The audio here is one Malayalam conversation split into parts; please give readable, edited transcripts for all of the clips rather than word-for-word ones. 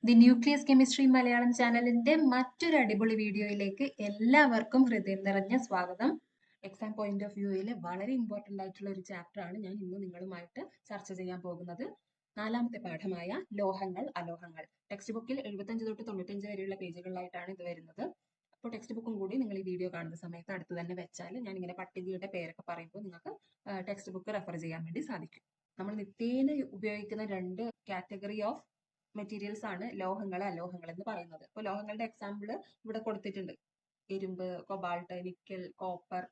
ദി ന്യൂക്ലിയസ് കെമിസ്ട്രി മലയാളം ചാനലിന്റെ മറ്റൊരു അടിപൊളി വീഡിയോയിലേക്ക് എല്ലാവർക്കും ഹൃദയം നിറഞ്ഞ സ്വാഗതം. എക്സാം പോയിന്റ് ഓഫ് വ്യൂയിൽ വളരെ ഇമ്പോർട്ടന്റ് ആയിട്ടുള്ള ഒരു ചാപ്റ്റർ ആണ് ഞാൻ ഇന്ന് നിങ്ങളുമായിട്ട് ചർച്ച ചെയ്യാൻ പോകുന്നത്. നാലാമത്തെ പാഠമായ ലോഹങ്ങൾ അലോഹങ്ങൾ. ടെക്സ്റ്റ് ബുക്കിൽ 75 തൊട്ട് 95 വരെയുള്ള പേജുകളിലായിട്ടാണ് ഇത് വരുന്നത്. അപ്പോൾ ടെക്സ്റ്റ് ബുക്കും കൂടി നിങ്ങൾ ഈ വീഡിയോ കാണുന്ന സമയത്ത് അടുത്ത് തന്നെ വെച്ചാൽ ഞാൻ ഇങ്ങനെ പട്ടികയുടെ പേരൊക്കെ പറയുമ്പോൾ നിങ്ങൾക്ക് ടെക്സ്റ്റ് ബുക്ക് റെഫർ ചെയ്യാൻ വേണ്ടി സാധിക്കും. നമ്മൾ നിത്യേന ഉപയോഗിക്കുന്ന രണ്ട് കാറ്റഗറി ഓഫ് മെറ്റീരിയൽസ് ആണ് ലോഹങ്ങൾ അലോഹങ്ങൾ എന്ന് പറയുന്നത്. അപ്പോൾ ലോഹങ്ങളുടെ എക്സാമ്പിൾ ഇവിടെ കൊടുത്തിട്ടുണ്ട്. ഇരുമ്പ്, കൊബാൾട്ട്, നിക്കൽ, കോപ്പർ,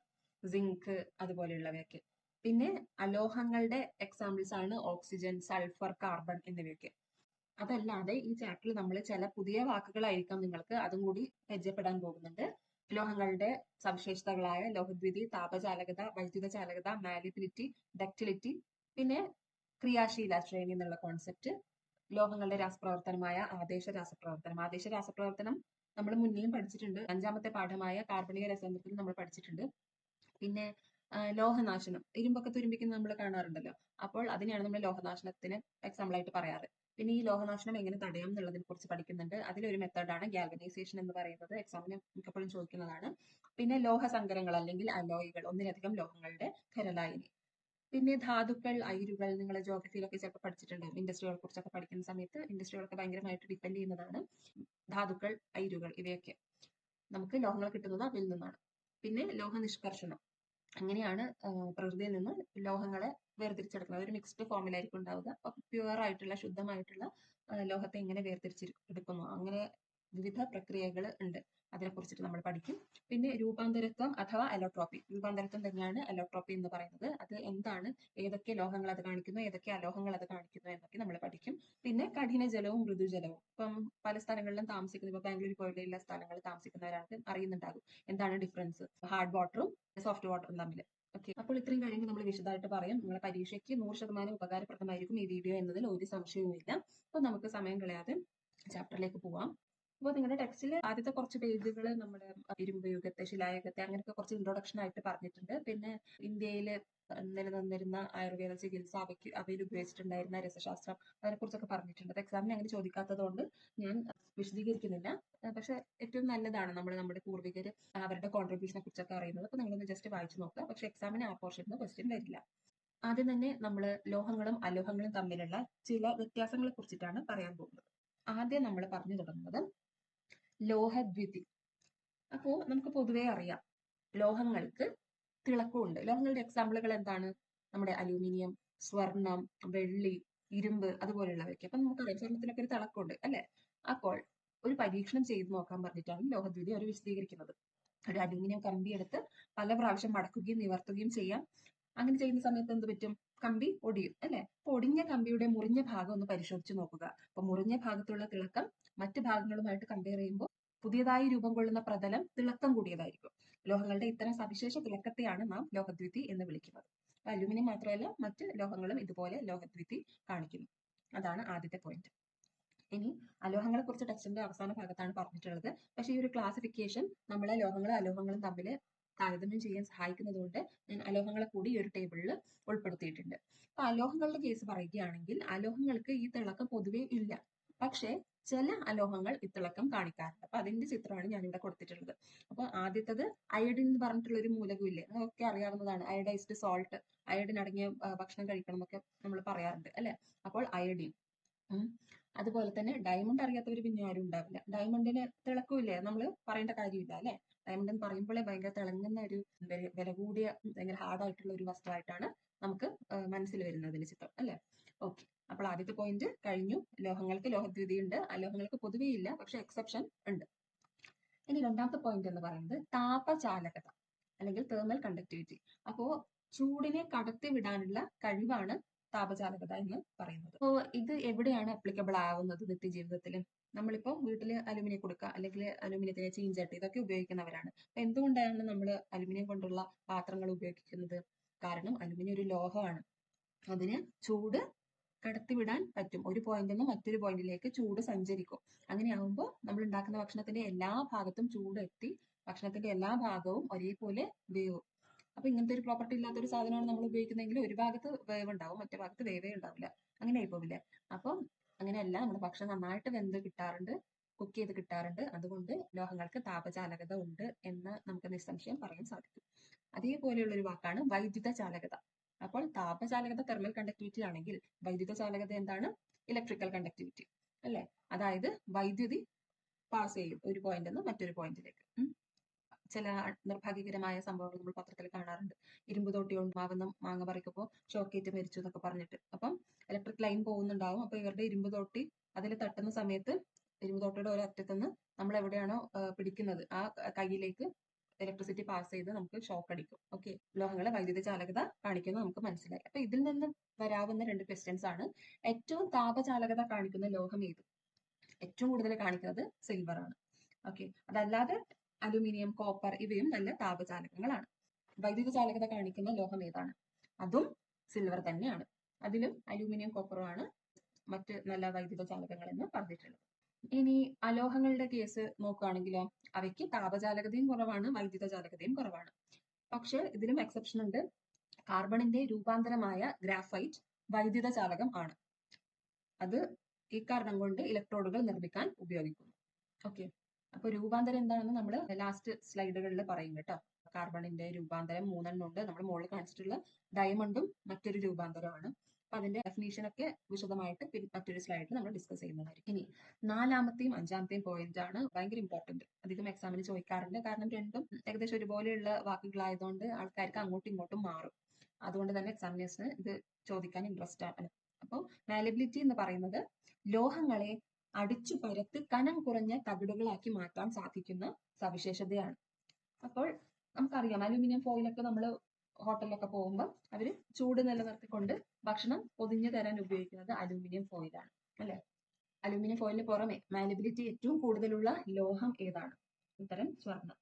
സിങ്ക് അതുപോലെയുള്ളവയൊക്കെ. പിന്നെ അലോഹങ്ങളുടെ എക്സാമ്പിൾസ് ആണ് ഓക്സിജൻ, സൾഫർ, കാർബൺ എന്നിവയൊക്കെ. അതല്ലാതെ ഈ ചാപ്റ്ററിൽ നമ്മൾ ചില പുതിയ വാക്കുകളായിരിക്കാം നിങ്ങൾക്ക് അതും കൂടി പരിചയപ്പെടാൻ പോകുന്നുണ്ട്. ലോഹങ്ങളുടെ സവിശേഷതകളായ ലോഹദ്വിതി, താപചാലകത, വൈദ്യുത ചാലകത, മാലിബിലിറ്റി, ഡക്റ്റിലിറ്റി, പിന്നെ ക്രിയാശീല ശ്രേണി എന്നുള്ള കോൺസെപ്റ്റ്, ലോഹങ്ങളുടെ രാസപ്രവർത്തനമായ ആദേശ രാസപ്രവർത്തനം. ആദേശ രാസപ്രവർത്തനം നമ്മൾ മുന്നേയും പഠിച്ചിട്ടുണ്ട്. 5ാമത്തെ പാഠമായ കാർബണിക രസായനത്തിൽ നമ്മൾ പഠിച്ചിട്ടുണ്ട്. പിന്നെ ലോഹനാശനം, ഇരുമ്പൊക്കെ തുരുമ്പിക്കുന്നത് നമ്മൾ കാണാറുണ്ടല്ലോ. അപ്പോൾ അതിനെയാണ് നമ്മൾ ലോഹനാശനത്തിന് എക്സാമ്പിൾ ആയിട്ട് പറയാറ്. പിന്നെ ഈ ലോഹനാശനം എങ്ങനെ തടയാം എന്നുള്ളതിനെ കുറിച്ച് പഠിക്കുന്നുണ്ട്. അതിലൊരു മെത്തേഡാണ് ഗാൽവനൈസേഷൻ എന്ന് പറയുന്നത്. എക്സാമിന് മിക്കപ്പോഴും ചോദിക്കുന്നതാണ്. പിന്നെ ലോഹസങ്കരങ്ങൾ അല്ലെങ്കിൽ അലോയികൾ, ഒന്നിലധികം ലോഹങ്ങളുടെ ഖരലായിനി. പിന്നെ ധാതുക്കൾ, അയിരുകൾ, നിങ്ങൾ ജോഗ്രഫിയിലൊക്കെ ചിലപ്പോൾ പഠിച്ചിട്ടുണ്ടാവും. ഇൻഡസ്ട്രികളെ കുറിച്ചൊക്കെ പഠിക്കുന്ന സമയത്ത് ഇൻഡസ്ട്രികളൊക്കെ ഭയങ്കരമായിട്ട് ഡിപ്പെൻഡ് ചെയ്യുന്നതാണ് ധാതുക്കൾ, അയിരുകൾ. ഇവയൊക്കെ നമുക്ക് ലോഹങ്ങൾ കിട്ടുന്നത് അതിൽ നിന്നാണ്. പിന്നെ ലോഹ നിഷ്കർഷണം, അങ്ങനെയാണ് പ്രകൃതിയിൽ നിന്ന് ലോഹങ്ങളെ വേർതിരിച്ചെടുക്കുന്നത്. ഒരു മിക്സ്ഡ് ഫോമിലായിരിക്കും ഉണ്ടാവുക. അപ്പൊ പ്യുവർ ആയിട്ടുള്ള ശുദ്ധമായിട്ടുള്ള ലോഹത്തെ എങ്ങനെ വേർതിരിച്ചെടുക്കുന്നു, അങ്ങനെ വിവിധ പ്രക്രിയകൾ ഉണ്ട്. അതിനെ കുറിച്ചിട്ട് നമ്മൾ പഠിക്കും. പിന്നെ രൂപാന്തരത്വം അഥവാ അലോട്രോപ്പി. രൂപാന്തരത്വം തന്നെയാണ് അലോട്രോപ്പി എന്ന് പറയുന്നത്. അത് എന്താണ്, ഏതൊക്കെ ലോഹങ്ങൾ അത് കാണിക്കുന്നു, ഏതൊക്കെ അലോഹങ്ങൾ അത് കാണിക്കുന്നു എന്നൊക്കെ നമ്മൾ പഠിക്കും. പിന്നെ കഠിന ജലവും മൃദുജലവും. ഇപ്പം പല സ്ഥലങ്ങളിലും താമസിക്കുന്നത്, ഇപ്പൊ ബാംഗ്ലൂർ പോലെയുള്ള സ്ഥലങ്ങളിൽ താമസിക്കുന്നവരാൾക്ക് അറിയുന്നുണ്ടാകും എന്താണ് ഡിഫറൻസ് ഹാർഡ് വാട്ടറും സോഫ്റ്റ് വാട്ടറും തമ്മിൽ. ഓക്കെ, അപ്പോൾ ഇത്രയും കാര്യങ്ങൾ നമ്മൾ വിശദമായിട്ട് പറയും. നിങ്ങളുടെ പരീക്ഷയ്ക്ക് 100% ഉപകാരപ്രദമായിരിക്കും ഈ വീഡിയോ എന്നതിൽ ഒരു സംശയവുമില്ല. അപ്പോൾ നമുക്ക് സമയം കളയാതെ ചാപ്റ്ററിലേക്ക് പോവാം. അപ്പോൾ നിങ്ങളുടെ ടെക്സ്റ്റിൽ ആദ്യത്തെ കുറച്ച് പേജുകൾ നമ്മുടെ ഇരുമ്പ് യുഗത്തെ, ശിലായുഗത്തെ അങ്ങനെയൊക്കെ കുറച്ച് ഇൻട്രൊഡക്ഷൻ ആയിട്ട് പറഞ്ഞിട്ടുണ്ട്. പിന്നെ ഇന്ത്യയിൽ നിലനിന്നിരുന്ന ആയുർവേദ ചികിത്സ, അവയിൽ ഉപയോഗിച്ചിട്ടുണ്ടായിരുന്ന രസശാസ്ത്രം, അതിനെക്കുറിച്ചൊക്കെ പറഞ്ഞിട്ടുണ്ട്. അത് എക്സാമിന് അങ്ങനെ ചോദിക്കാത്തത് കൊണ്ട് ഞാൻ വിശദീകരിക്കുന്നില്ല. പക്ഷെ ഏറ്റവും നല്ലതാണ് നമ്മുടെ പൂർവികർ അവരുടെ കോൺട്രിബ്യൂഷനെ കുറിച്ചൊക്കെ അറിയുന്നത്. അപ്പോൾ നിങ്ങളൊന്ന് ജസ്റ്റ് വായിച്ചു നോക്കുക. പക്ഷെ എക്സാമിന് ആ പോർഷനിൽ ക്വസ്റ്റ്യൻ വരില്ല. ആദ്യം തന്നെ നമ്മൾ ലോഹങ്ങളും അലോഹങ്ങളും തമ്മിലുള്ള ചില വ്യത്യാസങ്ങളെ കുറിച്ചിട്ടാണ് പറയാൻ പോകുന്നത്. ആദ്യം നമ്മൾ പറഞ്ഞു തുടങ്ങുന്നത് ലോഹദ്വിതി. അപ്പോൾ നമുക്ക് പൊതുവേ അറിയാം ലോഹങ്ങൾക്ക് തിളക്കമുണ്ട്. ലോഹങ്ങളുടെ എക്സാമ്പിളുകൾ എന്താണ്? നമ്മുടെ അലൂമിനിയം, സ്വർണം, വെള്ളി, ഇരുമ്പ് അതുപോലെയുള്ളവയ്ക്ക്. അപ്പൊ നമുക്കറിയാം സ്വർണത്തിനൊക്കെ ഒരു തിളക്കമുണ്ട് അല്ലെ? അപ്പോൾ ഒരു പരീക്ഷണം ചെയ്ത് നോക്കാൻ പറഞ്ഞിട്ടാണ് ലോഹദ്വിതി അവർ വിശദീകരിക്കുന്നത്. ഒരു അലൂമിനിയം കമ്പി എടുത്ത് പല പ്രാവശ്യം മടക്കുകയും നിവർത്തുകയും ചെയ്യാം. അങ്ങനെ ചെയ്യുന്ന സമയത്ത് എന്ത് പറ്റും? കമ്പി ഒടിയും അല്ലെ? അപ്പൊ ഒടിഞ്ഞ കമ്പിയുടെ മുറിഞ്ഞ ഭാഗം ഒന്ന് പരിശോധിച്ച് നോക്കുക. അപ്പൊ മുറിഞ്ഞ ഭാഗത്തുള്ള തിളക്കം മറ്റു ഭാഗങ്ങളുമായിട്ട് കമ്പയർ ചെയ്യുമ്പോൾ പുതിയതായി രൂപം കൊള്ളുന്ന പ്രതലം തിളക്കം കൂടിയതായിരിക്കും. ലോഹങ്ങളുടെ ഇത്തരം സവിശേഷ തിളക്കത്തെയാണ് നാം ലോഹദ്വിതി എന്ന് വിളിക്കുന്നത്. അലൂമിനിയം മാത്രമല്ല മറ്റ് ലോഹങ്ങളും ഇതുപോലെ ലോഹദ്വിതി കാണിക്കുന്നു. അതാണ് ആദ്യത്തെ പോയിന്റ്. ഇനി അലോഹങ്ങളെ കുറിച്ച് ടെക്സ്റ്റിന്റെ അവസാന ഭാഗത്താണ് പറഞ്ഞിട്ടുള്ളത്. പക്ഷേ ഈ ഒരു ക്ലാസിഫിക്കേഷൻ നമ്മളെ ലോഹങ്ങളും അലോഹങ്ങളും തമ്മിൽ താരതമ്യം ചെയ്യാൻ സഹായിക്കുന്നത് കൊണ്ട് ഞാൻ അലോഹങ്ങളെ കൂടി ഈ ഒരു ടേബിളിൽ ഉൾപ്പെടുത്തിയിട്ടുണ്ട്. അപ്പൊ അലോഹങ്ങളുടെ കേസ് പറയുകയാണെങ്കിൽ അലോഹങ്ങൾക്ക് ഈ തിളക്കം പൊതുവേ ഇല്ല. പക്ഷേ ചില അലോഹങ്ങൾ ഈ തിളക്കം കാണിക്കാറുണ്ട്. അപ്പൊ അതിന്റെ ചിത്രമാണ് ഞാൻ ഇവിടെ കൊടുത്തിട്ടുള്ളത്. അപ്പൊ ആദ്യത്തത് അയഡിൻ എന്ന് പറഞ്ഞിട്ടുള്ള ഒരു മൂലകം ഇല്ലേ, അതൊക്കെ അറിയാവുന്നതാണ്. അയഡൈസ്ഡ് സോൾട്ട്, അയഡിൻ അടങ്ങിയ ഭക്ഷണം കഴിക്കണം എന്നൊക്കെ നമ്മൾ പറയാറുണ്ട് അല്ലെ? അപ്പോൾ അയഡിൻ. അതുപോലെ തന്നെ ഡയമണ്ട് അറിയാത്തവർ പിന്നെ ആരും ഉണ്ടാവില്ല. ഡയമണ്ടിന് തിളക്കമില്ലേ, നമ്മൾ പറയേണ്ട കാര്യമില്ല അല്ലെ? ഡയമണ്ട് എന്ന് പറയുമ്പോഴേ ഭയങ്കര തിളങ്ങുന്ന ഒരു വില കൂടിയ ഭയങ്കര ഹാർഡ് ആയിട്ടുള്ള ഒരു വസ്തുവായിട്ടാണ് നമുക്ക് മനസ്സിൽ വരുന്നതിന്റെ ചിത്രം അല്ലെ? ഓക്കെ, അപ്പോൾ ആദ്യത്തെ പോയിന്റ് കഴിഞ്ഞു. ലോഹങ്ങൾക്ക് ലോഹദ്വിതി ഉണ്ട്, അലോഹങ്ങൾക്ക് പൊതുവേ ഇല്ല, പക്ഷെ എക്സെപ്ഷൻ ഉണ്ട്. ഇനി രണ്ടാമത്തെ പോയിന്റ് എന്ന് പറയുന്നത് താപചാലകത അല്ലെങ്കിൽ തേർമൽ കണ്ടക്ടിവിറ്റി. അപ്പോ ചൂടിനെ കടത്തി വിടാനുള്ള കഴിവാണ് താപചാലകത എന്ന് പറയുന്നത്. അപ്പോൾ ഇത് എവിടെയാണ് അപ്ലിക്കബിൾ ആവുന്നത് നിത്യജീവിതത്തിൽ? നമ്മളിപ്പോൾ വീട്ടിൽ അലുമിനിയം കൊടുക്കുക അല്ലെങ്കിൽ അലുമിനിയത്തിലെ ചീഞ്ചട്ടി ഇതൊക്കെ ഉപയോഗിക്കുന്നവരാണ്. അപ്പൊ എന്തുകൊണ്ടാണ് നമ്മൾ അലുമിനിയം കൊണ്ടുള്ള പാത്രങ്ങൾ ഉപയോഗിക്കുന്നത്? കാരണം അലുമിനിയം ഒരു ലോഹമാണ്. അതിന് ചൂട് കടത്തിവിടാൻ പറ്റും. ഒരു പോയിന്റിൽ നിന്ന് മറ്റൊരു പോയിന്റിലേക്ക് ചൂട് സഞ്ചരിക്കും. അങ്ങനെയാകുമ്പോൾ നമ്മൾ ഉണ്ടാക്കുന്ന ഭക്ഷണത്തിന്റെ എല്ലാ ഭാഗത്തും ചൂട് എത്തി ഭക്ഷണത്തിന്റെ എല്ലാ ഭാഗവും ഒരേപോലെ വേവും. അപ്പൊ ഇങ്ങനത്തെ ഒരു പ്രോപ്പർട്ടി ഇല്ലാത്ത ഒരു സാധനമാണ് നമ്മൾ ഉപയോഗിക്കുന്നതെങ്കിൽ ഒരു ഭാഗത്ത് വേവ് ഉണ്ടാവും, മറ്റേ ഭാഗത്ത് വേവേ ഉണ്ടാവില്ല. അങ്ങനെ ആയിപ്പോവില്ലേ? അപ്പം അങ്ങനെയല്ല, നമ്മുടെ ഭക്ഷണം നന്നായിട്ട് വെന്ത് കിട്ടാറുണ്ട്, കുക്ക് ചെയ്ത് കിട്ടാറുണ്ട്. അതുകൊണ്ട് ലോഹങ്ങൾക്ക് താപചാലകത ഉണ്ട് എന്ന് നമുക്ക് നിസ്സംശയം പറയാൻ സാധിക്കും. അതേപോലെയുള്ള ഒരു വാക്കാണ് വൈദ്യുത ചാലകത. അപ്പോൾ താപചാലകത തെർമൽ കണ്ടക്ടിവിറ്റി ആണെങ്കിൽ വൈദ്യുത ചാലകത എന്താണ്? ഇലക്ട്രിക്കൽ കണ്ടക്ടിവിറ്റി അല്ലെ? അതായത് വൈദ്യുതി പാസ് ചെയ്യും ഒരു പോയിന്റ് നിന്ന് മറ്റൊരു പോയിന്റിലേക്ക്. ചില നിർഭാഗ്യകരമായ സംഭവങ്ങൾ നമ്മൾ പത്രത്തിൽ കാണാറുണ്ട്. ഇരുമ്പ് തോട്ടി കൊണ്ട് മാവുന്ന മാങ്ങ പറിക്കുമ്പോൾ ഷോക്കേറ്റ് മരിച്ചു എന്നൊക്കെ പറഞ്ഞിട്ട്. അപ്പം ഇലക്ട്രിക് ലൈൻ പോകുന്നുണ്ടാവും. അപ്പൊ ഇവരുടെ ഇരുമ്പ് തോട്ടി അതിൽ തട്ടുന്ന സമയത്ത് ഇരുമ്പ് തോട്ടിയുടെ ഒരറ്റത്തുനിന്ന് നമ്മൾ എവിടെയാണോ പിടിക്കുന്നത് ആ കൈയിലേക്ക് ഇലക്ട്രിസിറ്റി പാസ് ചെയ്ത് നമുക്ക് ഷോക്ക് അടിക്കും. ഓക്കെ, ലോഹങ്ങളെ വൈദ്യുത ചാലകത കാണിക്കുന്നത് നമുക്ക് മനസ്സിലായി. അപ്പൊ ഇതിൽ നിന്ന് വരാവുന്ന 2 ക്വസ്റ്റ്യൻസ് ആണ്: ഏറ്റവും താപചാലകത കാണിക്കുന്ന ലോഹം ഏത്? ഏറ്റവും കൂടുതൽ കാണിക്കുന്നത് സിൽവർ ആണ്. ഓക്കെ, അതല്ലാതെ അലുമിനിയം, കോപ്പർ ഇവയും നല്ല താപചാലകങ്ങളാണ്. വൈദ്യുത ചാലകത കാണിക്കുന്ന ലോഹം ഏതാണ്? അതും സിൽവർ തന്നെയാണ്. അതിലും അലുമിനിയം, കോപ്പറും ആണ് മറ്റ് നല്ല വൈദ്യുത ചാലകങ്ങൾ എന്ന് പറഞ്ഞിട്ടുള്ളത്. ഇനി അലോഹങ്ങളുടെ കേസ് നോക്കുകയാണെങ്കിലോ, അവയ്ക്ക് താപചാലകതയും കുറവാണ്, വൈദ്യുത ചാലകതയും കുറവാണ്. പക്ഷെ ഇതിലും എക്സെപ്ഷൻ ഉണ്ട്. കാർബണിന്റെ രൂപാന്തരമായ ഗ്രാഫൈറ്റ് വൈദ്യുത ചാലകം ആണ്. അത് ഈ കാരണം കൊണ്ട് ഇലക്ട്രോഡുകൾ നിർമ്മിക്കാൻ ഉപയോഗിക്കുന്നു. ഓക്കെ, അപ്പൊ രൂപാന്തരം എന്താണെന്ന് നമ്മൾ ലാസ്റ്റ് സ്ലൈഡുകളിൽ പറയും കേട്ടോ. കാർബണിന്റെ രൂപാന്തരം 3 ഉണ്ട്. നമ്മൾ മുകളിൽ കാണിച്ചിട്ടുള്ള ഡയമണ്ടും മറ്റൊരു രൂപാന്തരമാണ്. അപ്പൊ അതിന്റെ ഡെഫിനീഷൻ ഒക്കെ വിശദമായിട്ട് മറ്റൊരു സ്ലൈഡിൽ നമ്മൾ ഡിസ്കസ് ചെയ്യുന്നതായിരിക്കും. ഇനി 4-മത്തെയും 5-മത്തെയും പോയിന്റ് ആണ് ഭയങ്കര ഇമ്പോർട്ടന്റ്. അധികം എക്സാമിന് ചോദിക്കാറുണ്ട്. കാരണം രണ്ടും ഏകദേശം ഒരുപോലെയുള്ള വാക്കുകളായതുകൊണ്ട് ആൾക്കാർക്ക് അങ്ങോട്ടും ഇങ്ങോട്ടും മാറും. അതുകൊണ്ട് തന്നെ എക്സാമിനേഴ്സിന് ഇത് ചോദിക്കാൻ ഇൻട്രസ്റ്റ് ആണ്. അപ്പോൾ മാലബിലിറ്റി എന്ന് പറയുന്നത് ലോഹങ്ങളെ അടിച്ചു പരത്ത് കനം കുറഞ്ഞ തകിടുകളാക്കി മാറ്റാൻ സാധിക്കുന്ന സവിശേഷതയാണ്. അപ്പോൾ നമുക്കറിയാം, അലൂമിനിയം ഫോയിലൊക്കെ നമ്മൾ ഹോട്ടലിലൊക്കെ പോകുമ്പോൾ അവര് ചൂട് നിലനിർത്തിക്കൊണ്ട് ഭക്ഷണം പൊതിഞ്ഞു തരാൻ ഉപയോഗിക്കുന്നത് അലൂമിനിയം ഫോയിലാണ് അല്ലെ? അലൂമിനിയം ഫോയിലിന് പുറമെ മാലബിലിറ്റി ഏറ്റവും കൂടുതലുള്ള ലോഹം ഏതാണ്? ഉത്തരം സ്വർണം.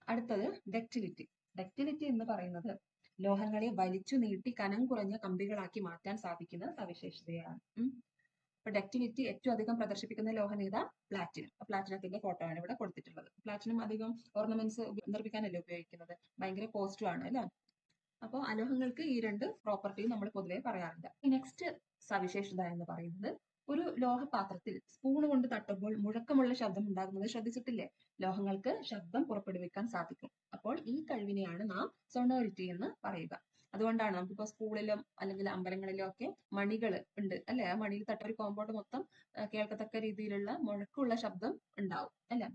അടുത്തത് ഡക്റ്റിലിറ്റി. ഡക്റ്റിലിറ്റി എന്ന് പറയുന്നത് ലോഹങ്ങളെ വലിച്ചു നീട്ടി കനം കുറഞ്ഞ കമ്പികളാക്കി മാറ്റാൻ സാധിക്കുന്ന സവിശേഷതയാണ്. അപ്പൊ ഡക്റ്റിലിറ്റി ഏറ്റവും അധികം പ്രദർശിപ്പിക്കുന്ന ലോഹം ഏതാ? പ്ലാറ്റിനം. പ്ലാറ്റിനത്തിന്റെ ഫോട്ടോ ആണ് ഇവിടെ കൊടുത്തിട്ടുള്ളത്. പ്ലാറ്റിനം അധികം ഓർണമെന്റ്സ് നിർമ്മിക്കാനല്ലേ ഉപയോഗിക്കുന്നത്, ഭയങ്കര കോസ്റ്റും ആണ് അല്ലെ? അപ്പോൾ അലോഹങ്ങൾക്ക് ഈ 2 പ്രോപ്പർട്ടിയും നമ്മൾ പൊതുവെ പറയാറുണ്ട്. ഈ നെക്സ്റ്റ് സവിശേഷത എന്ന് പറയുന്നത് ഒരു ലോഹപാത്രത്തിൽ സ്പൂൺ കൊണ്ട് തട്ടുമ്പോൾ മുഴക്കമുള്ള ശബ്ദം ഉണ്ടാകുന്നത് ശ്രദ്ധിച്ചിട്ടില്ലേ? ലോഹങ്ങൾക്ക് ശബ്ദം പുറപ്പെടുവിക്കാൻ സാധിക്കും. അപ്പോൾ ഈ കഴിവിനെയാണ് നാം സൊണോരിറ്റി എന്ന് പറയുക. അതുകൊണ്ടാണ് നമുക്കിപ്പോ സ്കൂളിലും അല്ലെങ്കിൽ അമ്പലങ്ങളിലും ഒക്കെ മണികൾ ഉണ്ട് അല്ലെ? ആ മണിയിൽ തട്ട ഒരു കോമ്പൗണ്ട് മൊത്തം കേൾക്കത്തക്ക രീതിയിലുള്ള മുഴക്കമുള്ള ശബ്ദം ഉണ്ടാവും അല്ലെ?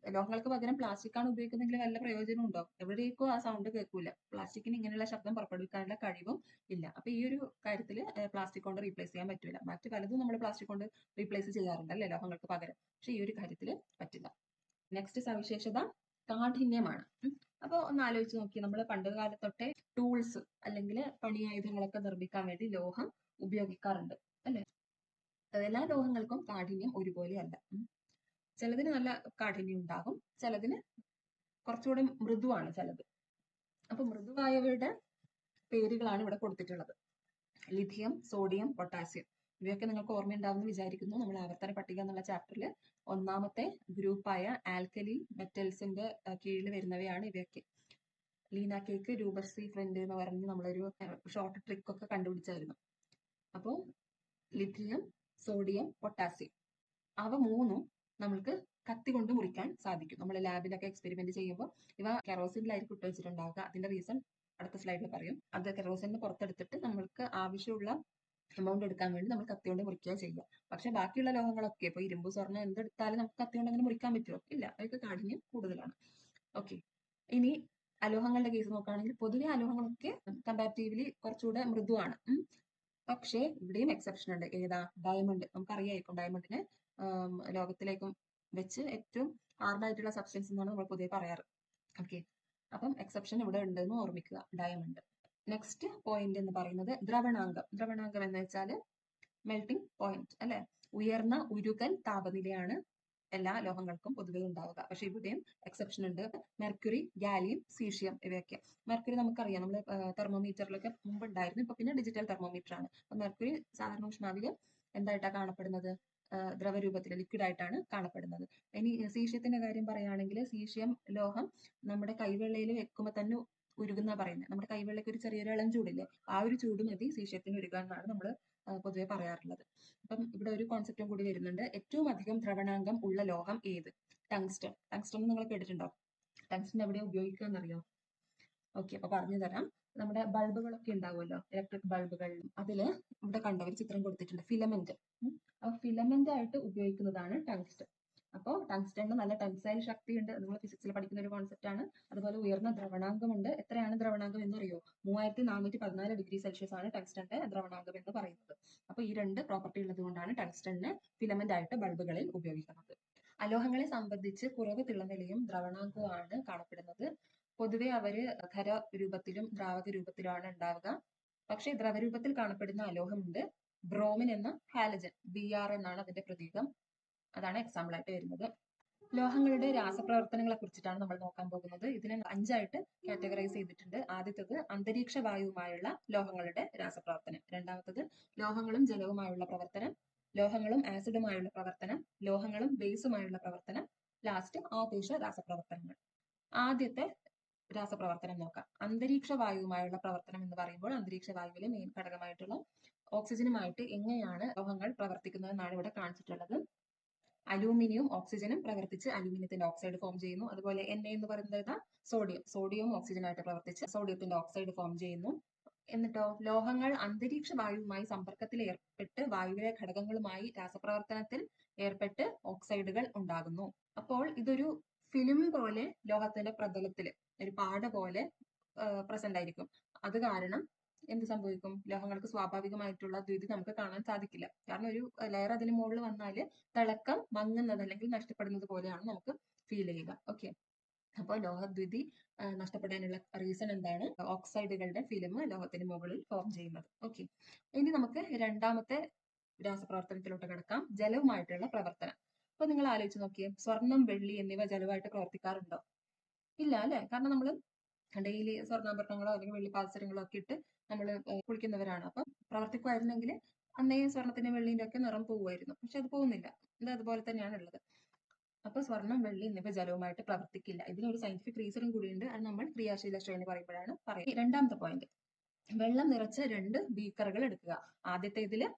ലോഹങ്ങൾക്ക് പകരം പ്ലാസ്റ്റിക് ആണ് ഉപയോഗിക്കുന്നതെങ്കിൽ വല്ല പ്രയോജനം ഉണ്ടോ? എവിടേക്കോ ആ സൗണ്ട് കേൾക്കൂല. പ്ലാസ്റ്റിക്കിന് ഇങ്ങനെയുള്ള ശബ്ദം പുറപ്പെടുവിക്കാനുള്ള കഴിവും ഇല്ല. അപ്പൊ ഈ ഒരു കാര്യത്തിൽ പ്ലാസ്റ്റിക് കൊണ്ട് റീപ്ലേസ് ചെയ്യാൻ പറ്റില്ല. മറ്റു പലതും നമ്മൾ പ്ലാസ്റ്റിക് കൊണ്ട് റീപ്ലേസ് ചെയ്യാറുണ്ട് അല്ലെ ലോഹങ്ങൾക്ക് പകരം. പക്ഷെ ഈ ഒരു കാര്യത്തിൽ പറ്റില്ല. നെക്സ്റ്റ് സവിശേഷത കാഠിന്യമാണ്. അപ്പൊ ഒന്ന് ആലോചിച്ച് നോക്കി, നമ്മൾ പണ്ട് കാലത്തൊട്ടെ ടൂൾസ് അല്ലെങ്കിൽ പണിയായുധങ്ങളൊക്കെ നിർമ്മിക്കാൻ വേണ്ടി ലോഹം ഉപയോഗിക്കാറുണ്ട് അല്ലെ? എല്ലാ ലോഹങ്ങൾക്കും കാഠിന്യം ഒരുപോലെ അല്ല. ചിലതിന് നല്ല കാഠിന്യം ഉണ്ടാകും, ചിലതിന് കുറച്ചുകൂടെ മൃദുവാണ് ചിലത്. അപ്പൊ മൃദുവായവയുടെ പേരുകളാണ് ഇവിടെ കൊടുത്തിട്ടുള്ളത്: ലിഥിയം, സോഡിയം, പൊട്ടാസ്യം. ഇവയൊക്കെ നിങ്ങൾക്ക് ഓർമ്മയുണ്ടാവുമെന്ന് വിചാരിക്കുന്നു. നമ്മൾ ആവർത്തന പട്ടിക എന്നുള്ള ചാപ്റ്ററിൽ 1-മത്തെ ഗ്രൂപ്പായ ആൽക്കലി മെറ്റൽസിന്റെ കീഴിൽ വരുന്നവയാണ് ഇവയൊക്കെ. ലീന കേക്ക് രൂപശ്രീ ഫ്രണ്ട് എന്ന് പറഞ്ഞ് നമ്മളൊരു ഷോർട്ട് ട്രിക്ക് ഒക്കെ കണ്ടുപിടിച്ചായിരുന്നു. അപ്പോൾ ലിഥിയം, സോഡിയം, പൊട്ടാസ്യം അവ 3ഉം നമ്മൾക്ക് കത്തി കൊണ്ട് മുറിക്കാൻ സാധിക്കും. നമ്മൾ ലാബിലൊക്കെ എക്സ്പെരിമെന്റ് ചെയ്യുമ്പോൾ ഇവ കെറോസിനിലായിരിക്കും ഇട്ട് വെച്ചിട്ടുണ്ടാവുക. അതിന്റെ റീസൺ അടുത്ത സ്ലൈഡിൽ പറയും. അത് കെറോസിന് പുറത്തെടുത്തിട്ട് നമ്മൾക്ക് ആവശ്യമുള്ള എമൗണ്ട് എടുക്കാൻ വേണ്ടി നമ്മൾ കത്തി കൊണ്ട് മുറിക്കുക ചെയ്യുക. പക്ഷെ ബാക്കിയുള്ള ലോഹങ്ങളൊക്കെ ഇപ്പൊ ഇരുമ്പ്, സ്വർണ്ണം എന്തെടുത്താലും നമുക്ക് കത്തി കൊണ്ട് അങ്ങനെ മുറിക്കാൻ പറ്റുമോ? ഇല്ല, അതൊക്കെ കാഠിന്യം കൂടുതലാണ്. ഓക്കെ, ഇനി അലോഹങ്ങളുടെ കേസ് നോക്കുകയാണെങ്കിൽ പൊതുവെ അലോഹങ്ങളൊക്കെ കമ്പാരിറ്റീവ്ലി കുറച്ചുകൂടെ മൃദുവാണ്. പക്ഷേ ഇവിടെയും എക്സെപ്ഷൻ ഉണ്ട്. ഏതാ? ഡയമണ്ട്. നമുക്കറിയായിരിക്കും ഡയമണ്ടിനെ ലോകത്തിലേക്കും വെച്ച് ഏറ്റവും ഹാർഡായിട്ടുള്ള സബ്സ്റ്റൻസ് എന്നാണ് നമ്മൾ പൊതുവെ പറയാറ്. ഓക്കെ, അപ്പം എക്സെപ്ഷൻ ഇവിടെ ഉണ്ടെന്ന് ഓർമ്മിക്കുക, ഡയമണ്ട്. നെക്സ്റ്റ് പോയിന്റ് എന്ന് പറയുന്നത് ദ്രവണാങ്കം. ദ്രവണാങ്കം എന്ന് വെച്ചാൽ മെൽറ്റിംഗ് പോയിന്റ് അല്ലെ? ഉയർന്ന ഉരുകൽ താപനിലയാണ് എല്ലാ ലോഹങ്ങൾക്കും പൊതുവെ ഉണ്ടാവുക. പക്ഷെ ഇവിടെയും എക്സെപ്ഷൻ ഉണ്ട്. മെർക്കുറി, ഗാലിയം, സീഷ്യം ഇവയൊക്കെ. മെർക്കുറി നമുക്കറിയാം, നമ്മൾ തെർമോമീറ്ററിലൊക്കെ മുമ്പ് ഉണ്ടായിരുന്നു. ഇപ്പൊ പിന്നെ ഡിജിറ്റൽ തെർമോമീറ്റർ ആണ്. അപ്പൊ മെർക്കുറി സാധാരണ ഊഷ്മാവില് എന്തായിട്ടാണ് കാണപ്പെടുന്നത്? ദ്രവരൂപത്തിൽ, ലിക്വിഡ് ആയിട്ടാണ് കാണപ്പെടുന്നത്. ഇനി സീഷ്യത്തിന്റെ കാര്യം പറയുകയാണെങ്കിൽ സീഷ്യം ലോഹം നമ്മുടെ കൈവെള്ളയിൽ വെക്കുമ്പോൾ തന്നെ ഉരുകുന്ന പറയുന്നത്. നമ്മുടെ കൈവെള്ളയ്ക്ക് ഒരു ചെറിയൊരു ഇളം ചൂടില്ലേ, ആ ഒരു ചൂട് മതി സീഷ്യത്തിന് ഉരുകാൻ എന്നാണ് നമ്മൾ പൊതുവെ പറയാറുള്ളത്. അപ്പം ഇവിടെ ഒരു കോൺസെപ്റ്റും കൂടി വരുന്നുണ്ട്. ഏറ്റവും അധികം ദ്രവണാങ്കം ഉള്ള ലോഹം ഏത്? ടങ്സ്റ്റൺ. ടങ്സ്റ്റൺ നിങ്ങൾ കേട്ടിട്ടുണ്ടോ? ടങ്സ്റ്റൺ എവിടെയാ ഉപയോഗിക്കുക എന്നറിയോ? ഓക്കെ, അപ്പൊ പറഞ്ഞു തരാം. നമ്മുടെ ബൾബുകളൊക്കെ ഉണ്ടാവുമല്ലോ, ഇലക്ട്രിക് ബൾബുകൾ, അതില് ഇവിടെ കണ്ട ഒരു ചിത്രം കൊടുത്തിട്ടുണ്ട്, ഫിലമെന്റ്. അപ്പൊ ഫിലമെന്റ് ആയിട്ട് ഉപയോഗിക്കുന്നതാണ് ടങ്സ്റ്റൺ. അപ്പോൾ ടങ്സ്റ്റണിന് നല്ല ടെൻസൈൽ ശക്തിയുണ്ട്, നമ്മൾ ഫിസിക്സിൽ പഠിക്കുന്ന ഒരു കോൺസെപ്റ്റ് ആണ്. അതുപോലെ ഉയർന്ന ദ്രവണാങ്കമുണ്ട്. എത്രയാണ് ദ്രവണാങ്കം എന്നറിയോ? 3414 ഡിഗ്രി സെൽഷ്യസ് ആണ് ടങ്സ്റ്റന്റെ ദ്രവണാങ്കം എന്ന് പറയുന്നത്. അപ്പൊ ഈ രണ്ട് പ്രോപ്പർട്ടി ഉള്ളത് കൊണ്ടാണ് ടങ്സ്റ്റണിനെ ഫിലമെന്റ് ആയിട്ട് ബൾബുകളിൽ ഉപയോഗിക്കുന്നത്. അലോഹങ്ങളെ സംബന്ധിച്ച് കുറവ് തിളനിലയും ദ്രവണാങ്കവുമാണ് കാണപ്പെടുന്നത്. പൊതുവെ അവര് ഖര രൂപത്തിലും ദ്രാവക രൂപത്തിലുമാണ് ഉണ്ടാവുക. പക്ഷെ ദ്രവരൂപത്തിൽ കാണപ്പെടുന്ന അലോഹമുണ്ട്, ബ്രോമിൻ എന്ന ഹാലജൻ, Br എന്നാണ് അതിന്റെ പ്രതീകം. അതാണ് എക്സാമ്പിൾ ആയിട്ട് വരുന്നത്. ലോഹങ്ങളുടെ രാസപ്രവർത്തനങ്ങളെ കുറിച്ചിട്ടാണ് നമ്മൾ നോക്കാൻ പോകുന്നത്. ഇതിനെ 5ആയിട്ട് കാറ്റഗറൈസ് ചെയ്തിട്ടുണ്ട്. ആദ്യത്തേത് അന്തരീക്ഷ വായുവുമായുള്ള ലോഹങ്ങളുടെ രാസപ്രവർത്തനം. രണ്ടാമത്തത് ലോഹങ്ങളും ജലവുമായുള്ള പ്രവർത്തനം. ലോഹങ്ങളും ആസിഡുമായുള്ള പ്രവർത്തനം. ലോഹങ്ങളും ബേസുമായുള്ള പ്രവർത്തനം. ലാസ്റ്റ് ആദേശ രാസപ്രവർത്തനങ്ങൾ. ആദ്യത്തെ രാസപ്രവർത്തനം നോക്കാം. അന്തരീക്ഷ വായുവുമായുള്ള പ്രവർത്തനം എന്ന് പറയുമ്പോൾ അന്തരീക്ഷ വായുവിലെ മെയിൻ ഘടകമായിട്ടുള്ള ഓക്സിജനുമായിട്ട് എങ്ങനെയാണ് ലോഹങ്ങൾ പ്രവർത്തിക്കുന്നത് എന്നാണ് ഇവിടെ കാണിച്ചിട്ടുള്ളത്. അലൂമിനിയം ഓക്സിജനും പ്രവർത്തിച്ച് അലൂമിനിയത്തിന്റെ ഓക്സൈഡ് ഫോം ചെയ്യുന്നു. അതുപോലെ Na എന്ന് പറയുന്നത് സോഡിയം ഓക്സിജനായിട്ട് പ്രവർത്തിച്ച് സോഡിയത്തിന്റെ ഓക്സൈഡ് ഫോം ചെയ്യുന്നു. എന്നിട്ടോ ലോഹങ്ങൾ അന്തരീക്ഷ വായുവുമായി സമ്പർക്കത്തിൽ ഏർപ്പെട്ട് വായുവിലെ ഘടകങ്ങളുമായി രാസപ്രവർത്തനത്തിൽ ഏർപ്പെട്ട് ഓക്സൈഡുകൾ ഉണ്ടാകുന്നു. അപ്പോൾ ഇതൊരു ഫിലിം പോലെ ലോഹത്തിന്റെ പ്രതലത്തിൽ ഒരു പാട പോലെ പ്രസന്റ് ആയിരിക്കും. അത് കാരണം എന്ത് സംഭവിക്കും? ലോഹങ്ങൾക്ക് സ്വാഭാവികമായിട്ടുള്ള ദ്യുതി നമുക്ക് കാണാൻ സാധിക്കില്ല. കാരണം ഒരു ലെയർ അതിന് മുകളിൽ വന്നാൽ തിളക്കം മങ്ങുന്നത് അല്ലെങ്കിൽ നഷ്ടപ്പെടുന്നത് പോലെയാണ് നമുക്ക് ഫീൽ ചെയ്യുക. ഓക്കെ, അപ്പോൾ ലോഹദ്യുതി നഷ്ടപ്പെടാനുള്ള റീസൺ എന്താണ്? ഓക്സൈഡുകളുടെ ഫിലിം ലോഹത്തിന് മുകളിൽ ഫോം ചെയ്യുന്നത്. ഓക്കെ, ഇനി നമുക്ക് രണ്ടാമത്തെ രാസപ്രവർത്തനത്തിലോട്ട് കിടക്കാം, ജലവുമായിട്ടുള്ള പ്രവർത്തനം. അപ്പൊ നിങ്ങൾ ആലോചിച്ച് നോക്കിയേ, സ്വർണം, വെള്ളി എന്നിവ ജലവുമായിട്ട് പ്രവർത്തിക്കാറുണ്ടോ? ഇല്ല അല്ലെ? കാരണം നമ്മൾ ഡെയിലി സ്വർണ്ണാഭരണങ്ങളോ അല്ലെങ്കിൽ വെള്ളി പാദസരങ്ങളോ ഒക്കെ ഇട്ട് നമ്മൾ കുളിക്കുന്നവരാണ്. അപ്പം പ്രവർത്തിക്കുമായിരുന്നെങ്കിൽ അന്നേ സ്വർണത്തിന്റെ വെള്ളിന്റെ ഒക്കെ നിറം പോവുമായിരുന്നു. പക്ഷെ അത് പോകുന്നില്ല. ഇത് അതുപോലെ തന്നെയാണ് ഉള്ളത്. അപ്പൊ സ്വർണം, വെള്ളി എന്നിവ ജലവുമായിട്ട് പ്രവർത്തിക്കില്ല. ഇതിനൊരു സയന്റിഫിക് റീസണും കൂടിയുണ്ട്. അത് നമ്മൾ ക്രിയാശീല ശ്രേണി പറയുമ്പോഴാണ് പറയുന്നത്. രണ്ടാമത്തെ പോയിന്റ്, വെള്ളം നിറച്ച 2 ബീക്കറുകൾ എടുക്കുക. ആദ്യത്തേതില്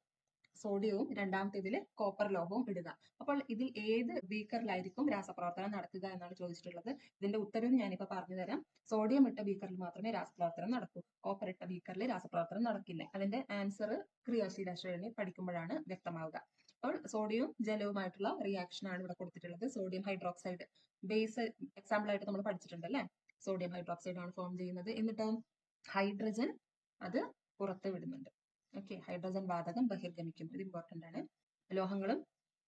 സോഡിയവും രണ്ടാമത്തേതില് കോപ്പർ ലോഹവും ഇടുക. അപ്പോൾ ഇതിൽ ഏത് ബീക്കറിലായിരിക്കും രാസപ്രവർത്തനം നടക്കുക എന്നാണ് ചോദിച്ചിട്ടുള്ളത്. ഇതിന്റെ ഉത്തരവും ഞാനിപ്പോ പറഞ്ഞു തരാം. സോഡിയം ഇട്ട ബീക്കറിൽ മാത്രമേ രാസപ്രവർത്തനം നടക്കൂ. കോപ്പർ ഇട്ട ബീക്കറിൽ രാസപ്രവർത്തനം നടക്കില്ല. അതിന്റെ ആൻസർ ക്രിയാശീല ശ്രേണി പഠിക്കുമ്പോഴാണ് വ്യക്തമാവുക. അപ്പോൾ സോഡിയവും ജലവുമായിട്ടുള്ള റിയാക്ഷൻ ആണ് ഇവിടെ കൊടുത്തിട്ടുള്ളത്. സോഡിയം ഹൈഡ്രോക്സൈഡ് ബേസ് എക്സാമ്പിൾ ആയിട്ട് നമ്മൾ പഠിച്ചിട്ടുണ്ട് അല്ലെ? സോഡിയം ഹൈഡ്രോക്സൈഡ് ആണ് ഫോം ചെയ്യുന്നത്. എന്നിട്ടോ ഹൈഡ്രജൻ അത് പുറത്ത് വിടുന്നുണ്ട്. ഓക്കെ, ഹൈഡ്രജൻ വാതകം ബഹിർഗമിക്കുന്നു. ഇത് ഇമ്പോർട്ടന്റ് ആണ്. ലോഹങ്ങളും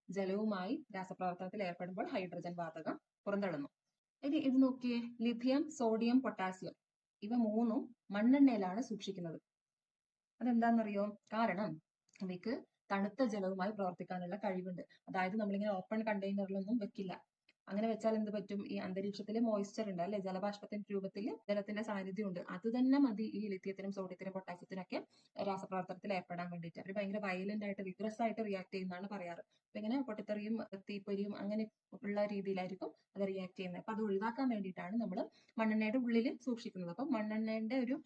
ജലവുമായി രാസപ്രവർത്തനത്തിൽ ഏർപ്പെടുമ്പോൾ ഹൈഡ്രജൻ വാതകം പുറന്തള്ളുന്നു. ഇനി ഇത് നോക്കിയേ, ലിഥിയം, സോഡിയം, പൊട്ടാസ്യം ഇവ മൂന്നും മണ്ണെണ്ണയിലാണ് സൂക്ഷിക്കുന്നത്. അതെന്താണെന്നറിയോ? കാരണം ഇവയ്ക്ക് തണുത്ത ജലവുമായി പ്രവർത്തിക്കാനുള്ള കഴിവുണ്ട്. അതായത് നമ്മളിങ്ങനെ ഓപ്പൺ കണ്ടെയ്നറിലൊന്നും വെക്കില്ല. അങ്ങനെ വെച്ചാൽ എന്ത് പറ്റും? ഈ അന്തരീക്ഷത്തിൽ മോയ്സ്ചർ ഉണ്ട് അല്ലെ? ജലബാഷ്പത്തിന്റെ രൂപത്തിൽ ജലത്തിന്റെ സാന്നിധ്യം ഉണ്ട്. അത് തന്നെ മതി ഈ ലിഥിയത്തിനും സോഡിയത്തിനും പൊട്ടാസ്യത്തിനൊക്കെ രാസപ്രവർത്തനത്തിൽ ഏർപ്പെടാൻ വേണ്ടിയിട്ട്. അവർ ഭയങ്കര വയലന്റ് ആയിട്ട് വിഗ്രസ് ആയിട്ട് റിയാക്ട് ചെയ്യുന്നതാണ് പറയാറ്. അപ്പൊ ഇങ്ങനെ പൊട്ടിത്തെറിയും തീപ്പൊരിയും അങ്ങനെ ഉള്ള രീതിയിലായിരിക്കും അത് റിയാക്ട് ചെയ്യുന്നത്. അപ്പൊ അത് ഒഴിവാക്കാൻ വേണ്ടിയിട്ടാണ് നമ്മൾ മണ്ണെണ്ണയുടെ ഉള്ളിൽ സൂക്ഷിക്കുന്നത്. അപ്പം മണ്ണെണ്ണയുടെ ഒരു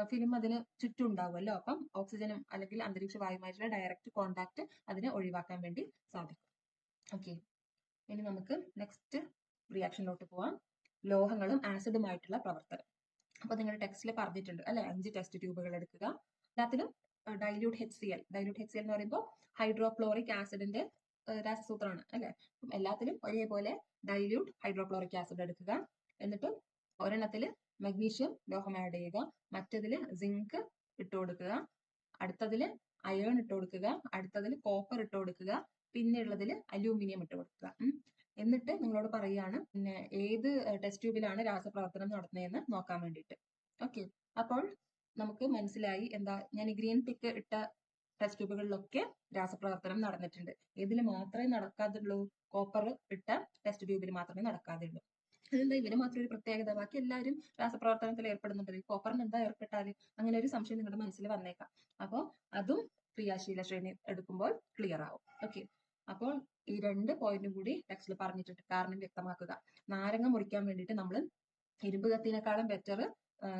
ഫിലിം അതിന് ചുറ്റും ഉണ്ടാവുമല്ലോ. അപ്പം ഓക്സിജനും അല്ലെങ്കിൽ അന്തരീക്ഷ വായുമായിട്ടുള്ള ഡയറക്റ്റ് കോണ്ടാക്ട് അതിനെ ഒഴിവാക്കാൻ വേണ്ടി സാധിക്കും. ഓക്കെ, ഇനി നമുക്ക് നെക്സ്റ്റ് റിയാക്ഷനിലോട്ട് പോവാം. ലോഹങ്ങളും ആസിഡുമായിട്ടുള്ള പ്രവർത്തനം. അപ്പൊ നിങ്ങളുടെ ടെക്സ്റ്റിൽ പറഞ്ഞിട്ടുണ്ട് അല്ലെ, 5 ടെസ്റ്റ് ട്യൂബുകൾ എടുക്കുക. എല്ലാത്തിലും ഡൈല്യൂട്ട് HCl എന്ന് പറയുമ്പോൾ ഹൈഡ്രോക്ലോറിക് ആസിഡിന്റെ രാസസൂത്രമാണ് അല്ലെ? അപ്പം എല്ലാത്തിലും ഒരേപോലെ ഡൈല്യൂട്ട് ഹൈഡ്രോക്ലോറിക് ആസിഡ് എടുക്കുക. എന്നിട്ട് ഒരെണ്ണത്തിൽ മഗ്നീഷ്യം ലോഹം ആഡ് ചെയ്യുക, മറ്റതിൽ സിങ്ക് ഇട്ട് കൊടുക്കുക, അടുത്തതിൽ അയേൺ ഇട്ട് കൊടുക്കുക, അടുത്തതിൽ കോപ്പർ ഇട്ട് കൊടുക്കുക, പിന്നെ ഉള്ളതിൽ അലൂമിനിയം ഇട്ട് കൊടുക്കുക. എന്നിട്ട് നിങ്ങളോട് പറയുകയാണ് പിന്നെ ഏത് ടെസ്റ്റ് ട്യൂബിലാണ് രാസപ്രവർത്തനം നടത്തുന്നതെന്ന് നോക്കാൻ വേണ്ടിയിട്ട്. ഓക്കെ, അപ്പോൾ നമുക്ക് മനസ്സിലായി എന്താ, ഞാൻ ഈ ഗ്രീൻ ടിക്ക് ഇട്ട ടെസ്റ്റ് ട്യൂബുകളിലൊക്കെ രാസപ്രവർത്തനം നടന്നിട്ടുണ്ട്. ഇതിൽ മാത്രമേ നടക്കാതുള്ളൂ? കോപ്പർ ഇട്ട ടെസ്റ്റ് ട്യൂബിൽ മാത്രമേ നടക്കാതുള്ളൂ. അതെന്താ ഇവര് മാത്രം ഒരു പ്രത്യേകത? ബാക്കി എല്ലാവരും രാസപ്രവർത്തനത്തിൽ ഏർപ്പെടുന്നുണ്ട്. കോപ്പറിന് എന്താ ഏർപ്പെട്ടാല്? അങ്ങനെ ഒരു സംശയം നിങ്ങളുടെ മനസ്സിൽ വന്നേക്കാം. അപ്പോൾ അതും ക്രിയാശീല ശ്രേണി എടുക്കുമ്പോൾ ക്ലിയർ ആവും. ഓക്കെ, അപ്പോൾ ഈ 2 പോയിന്റും കൂടി ടെക്സ്റ്റിൽ പറഞ്ഞിട്ടുണ്ട്. കാരണം വ്യക്തമാക്കുക. നാരങ്ങ മുറിക്കാൻ വേണ്ടിയിട്ട് നമ്മൾ ഇരുമ്പ് കത്തിനേക്കാളും ബെറ്റർ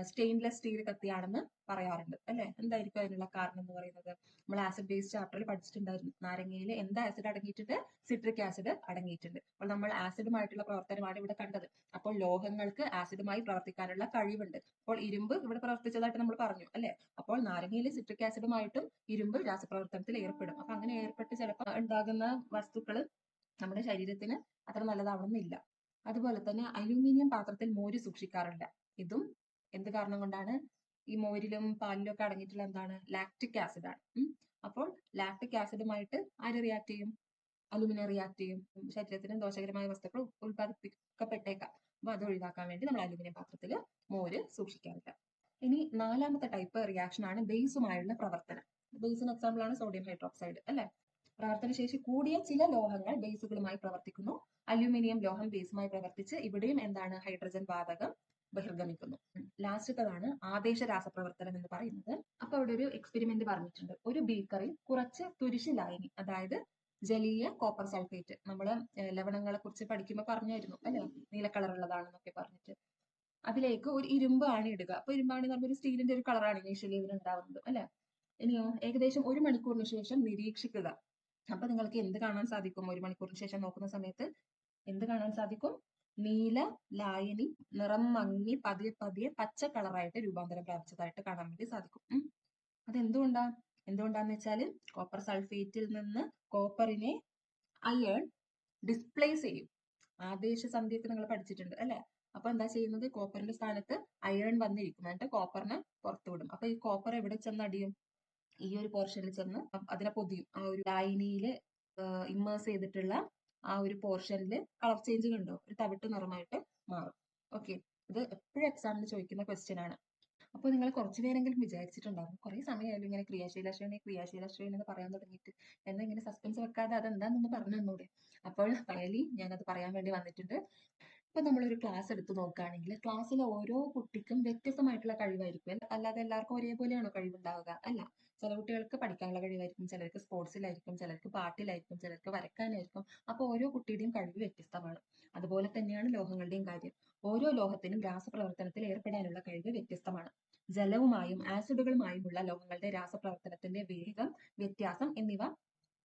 സ്റ്റെയിൻലെസ് സ്റ്റീൽ കത്തിയാണെന്ന് പറയാറുണ്ട് അല്ലെ? എന്തായിരിക്കും അതിനുള്ള കാരണം എന്ന് പറയുന്നത്? നമ്മൾ ആസിഡ് ബേസ് ചാപ്റ്ററിൽ പഠിച്ചിട്ടുണ്ടായിരുന്നു. നാരങ്ങയിൽ എന്ത് ആസിഡ് അടങ്ങിയിട്ടുണ്ട്? സിട്രിക് ആസിഡ് അടങ്ങിയിട്ടുണ്ട്. അപ്പോൾ നമ്മൾ ആസിഡുമായിട്ടുള്ള പ്രവർത്തനമാണ് ഇവിടെ കണ്ടത്. അപ്പോൾ ലോഹങ്ങൾക്ക് ആസിഡുമായി പ്രവർത്തിക്കാനുള്ള കഴിവുണ്ട്. അപ്പോൾ ഇരുമ്പ് ഇവിടെ പ്രവർത്തിച്ചതായിട്ട് നമ്മൾ പറഞ്ഞു അല്ലെ? അപ്പോൾ നാരങ്ങയിൽ സിട്രിക് ആസിഡുമായിട്ടും ഇരുമ്പ് രാസപ്രവർത്തനത്തിൽ ഏർപ്പെടും. അപ്പൊ അങ്ങനെ ഏർപ്പെട്ട് ചിലപ്പോൾ ഉണ്ടാകുന്ന വസ്തുക്കൾ നമ്മുടെ ശരീരത്തിന് അത്ര നല്ലതാവണമെന്നില്ല. അതുപോലെ തന്നെ അലൂമിനിയം പാത്രത്തിൽ മോര് സൂക്ഷിക്കാറില്ല. ഇതും എന്ത് കാരണം കൊണ്ടാണ്? ഈ മോരിലും പാലിലും ഒക്കെ അടങ്ങിയിട്ടുള്ള എന്താണ്? ലാക്റ്റിക് ആസിഡ് ആണ്. അപ്പോൾ ലാക്റ്റിക് ആസിഡുമായിട്ട് ആര് റിയാക്ട് ചെയ്യും? അലുമിനിയം റിയാക്ട് ചെയ്യും. ശരീരത്തിന് ദോഷകരമായ വസ്തുക്കൾ ഉൽപ്പാദിപ്പിക്കപ്പെട്ടേക്കാം. അപ്പൊ അത് ഒഴിവാക്കാൻ വേണ്ടി നമ്മൾ അലുമിനിയം പാത്രത്തിൽ മോര് സൂക്ഷിക്കാറില്ല. ഇനി 4ാമത്തെ ടൈപ്പ് റിയാക്ഷൻ ആണ് ബേസുമായുള്ള പ്രവർത്തനം. ബേസിന് എക്സാമ്പിൾ ആണ് സോഡിയം ഹൈഡ്രോക്സൈഡ് അല്ലെ? പ്രവർത്തനശേഷി കൂടിയ ചില ലോഹങ്ങൾ ബേസുകളുമായി പ്രവർത്തിക്കുന്നു. അലൂമിനിയം ലോഹം ബേസുമായി പ്രവർത്തിച്ച് ഇവിടെയും എന്താണ്? ഹൈഡ്രജൻ വാതകം ബഹിർഗമിക്കുന്നു. ലാസ്റ്റത്തതാണ് ആദേശ രാസപ്രവർത്തനം എന്ന് പറയുന്നത്. അപ്പൊ അവിടെ ഒരു എക്സ്പെരിമെന്റ് പറഞ്ഞിട്ടുണ്ട്. ഒരു ബീക്കറിൽ കുറച്ച് തുരിശ് ലായനി, അതായത് ജലീയ കോപ്പർ സൾഫേറ്റ്, നമ്മള് ലവണങ്ങളെ കുറിച്ച് പഠിക്കുമ്പോൾ പറഞ്ഞായിരുന്നു അല്ലെ? നീല കളറുള്ളതാണെന്നൊക്കെ പറഞ്ഞിട്ട്. അതിലേക്ക് ഒരു ഇരുമ്പ് ആണി ഇടുക. അപ്പൊ ഇരുമ്പാണി എന്ന് പറഞ്ഞ ഒരു സ്റ്റീലിന്റെ ഒരു കളറാണ് ഇനീഷ്യലി ഇതിനുണ്ടാവുന്നത് അല്ലെ? ഇനിയോ ഏകദേശം 1 മണിക്കൂറിന് ശേഷം നിരീക്ഷിക്കുക. അപ്പൊ നിങ്ങൾക്ക് എന്ത് കാണാൻ സാധിക്കും? 1 മണിക്കൂറിന് ശേഷം നോക്കുന്ന സമയത്ത് എന്ത് കാണാൻ സാധിക്കും? നീല ലായനി നിറം മങ്ങി പതിയെ പതിയെ പച്ച കളറായിട്ട് രൂപാന്തരം പ്രാപിച്ചതായിട്ട് കാണാൻ വേണ്ടി സാധിക്കും. എന്തുകൊണ്ടാന്ന് വെച്ചാൽ കോപ്പർ സൾഫേറ്റിൽ നിന്ന് കോപ്പറിനെ അയൺ ഡിസ്പ്ലേസ് ചെയ്യും. ആദേശ സന്ധിയൊക്കെ നിങ്ങൾ പഠിച്ചിട്ടുണ്ട് അല്ലെ? അപ്പൊ എന്താ ചെയ്യുന്നത്? കോപ്പറിന്റെ സ്ഥാനത്ത് അയൺ വന്നിരിക്കും. എന്നിട്ട് കോപ്പറിനെ പുറത്തുവിടും. അപ്പൊ ഈ കോപ്പർ എവിടെ ചെന്ന് അടിയും? ഈ ഒരു പോർഷനിൽ ചെന്ന് അതിനെ പൊതിയും. ആ ഒരു ലായനിയില് ഇമ്മേഴ്സ് ചെയ്തിട്ടുള്ള ആ ഒരു പോർഷനിൽ കളർ ചേഞ്ച് കണ്ടോ? ഒരു തവിട്ട് നിറമായിട്ട് മാറും. ഓക്കെ, ഇത് എപ്പോഴും എക്സാമിന് ചോദിക്കുന്ന ക്വസ്റ്റ്യൻ ആണ്. അപ്പൊ നിങ്ങൾ കുറച്ചു നേരെങ്കിലും വിചാരിച്ചിട്ടുണ്ടാകും, കുറെ സമയമായാലും ഇങ്ങനെ ക്രിയാശീല ശ്രേണി എന്ന് പറയാൻ തുടങ്ങിയിട്ട്, എന്നാ ഇങ്ങനെ സസ്പെൻസ് വെക്കാതെ അതെന്താണെന്ന് പറഞ്ഞു തന്നൂടെ? അപ്പോൾ ഫൈനലി ഞാനത് പറയാൻ വേണ്ടി വന്നിട്ടുണ്ട്. ഇപ്പൊ നമ്മളൊരു ക്ലാസ് എടുത്ത് നോക്കുകയാണെങ്കിൽ ക്ലാസ്സിലെ ഓരോ കുട്ടിക്കും വ്യത്യസ്തമായിട്ടുള്ള കഴിവായിരിക്കും. അല്ലാതെ എല്ലാവർക്കും ഒരേപോലെയാണോ കഴിവുണ്ടാവുക? അല്ല. ചില കുട്ടികൾക്ക് പഠിക്കാനുള്ള കഴിവായിരിക്കും, ചിലർക്ക് സ്പോർട്സിലായിരിക്കും, ചിലർക്ക് പാട്ടിലായിരിക്കും, ചിലർക്ക് വരക്കാനായിരിക്കും. അപ്പോൾ ഓരോ കുട്ടിയുടെയും കഴിവ് വ്യത്യസ്തമാണ്. അതുപോലെ തന്നെയാണ് ലോഹങ്ങളുടെയും കാര്യം. ഓരോ ലോഹത്തിനും രാസപ്രവർത്തനത്തിൽ ഏർപ്പെടാനുള്ള കഴിവ് വ്യത്യസ്തമാണ്. ജലവുമായും ആസിഡുകളുമായുമുള്ള ലോഹങ്ങളുടെ രാസപ്രവർത്തനത്തിന്റെ വേഗം, വ്യത്യാസം എന്നിവ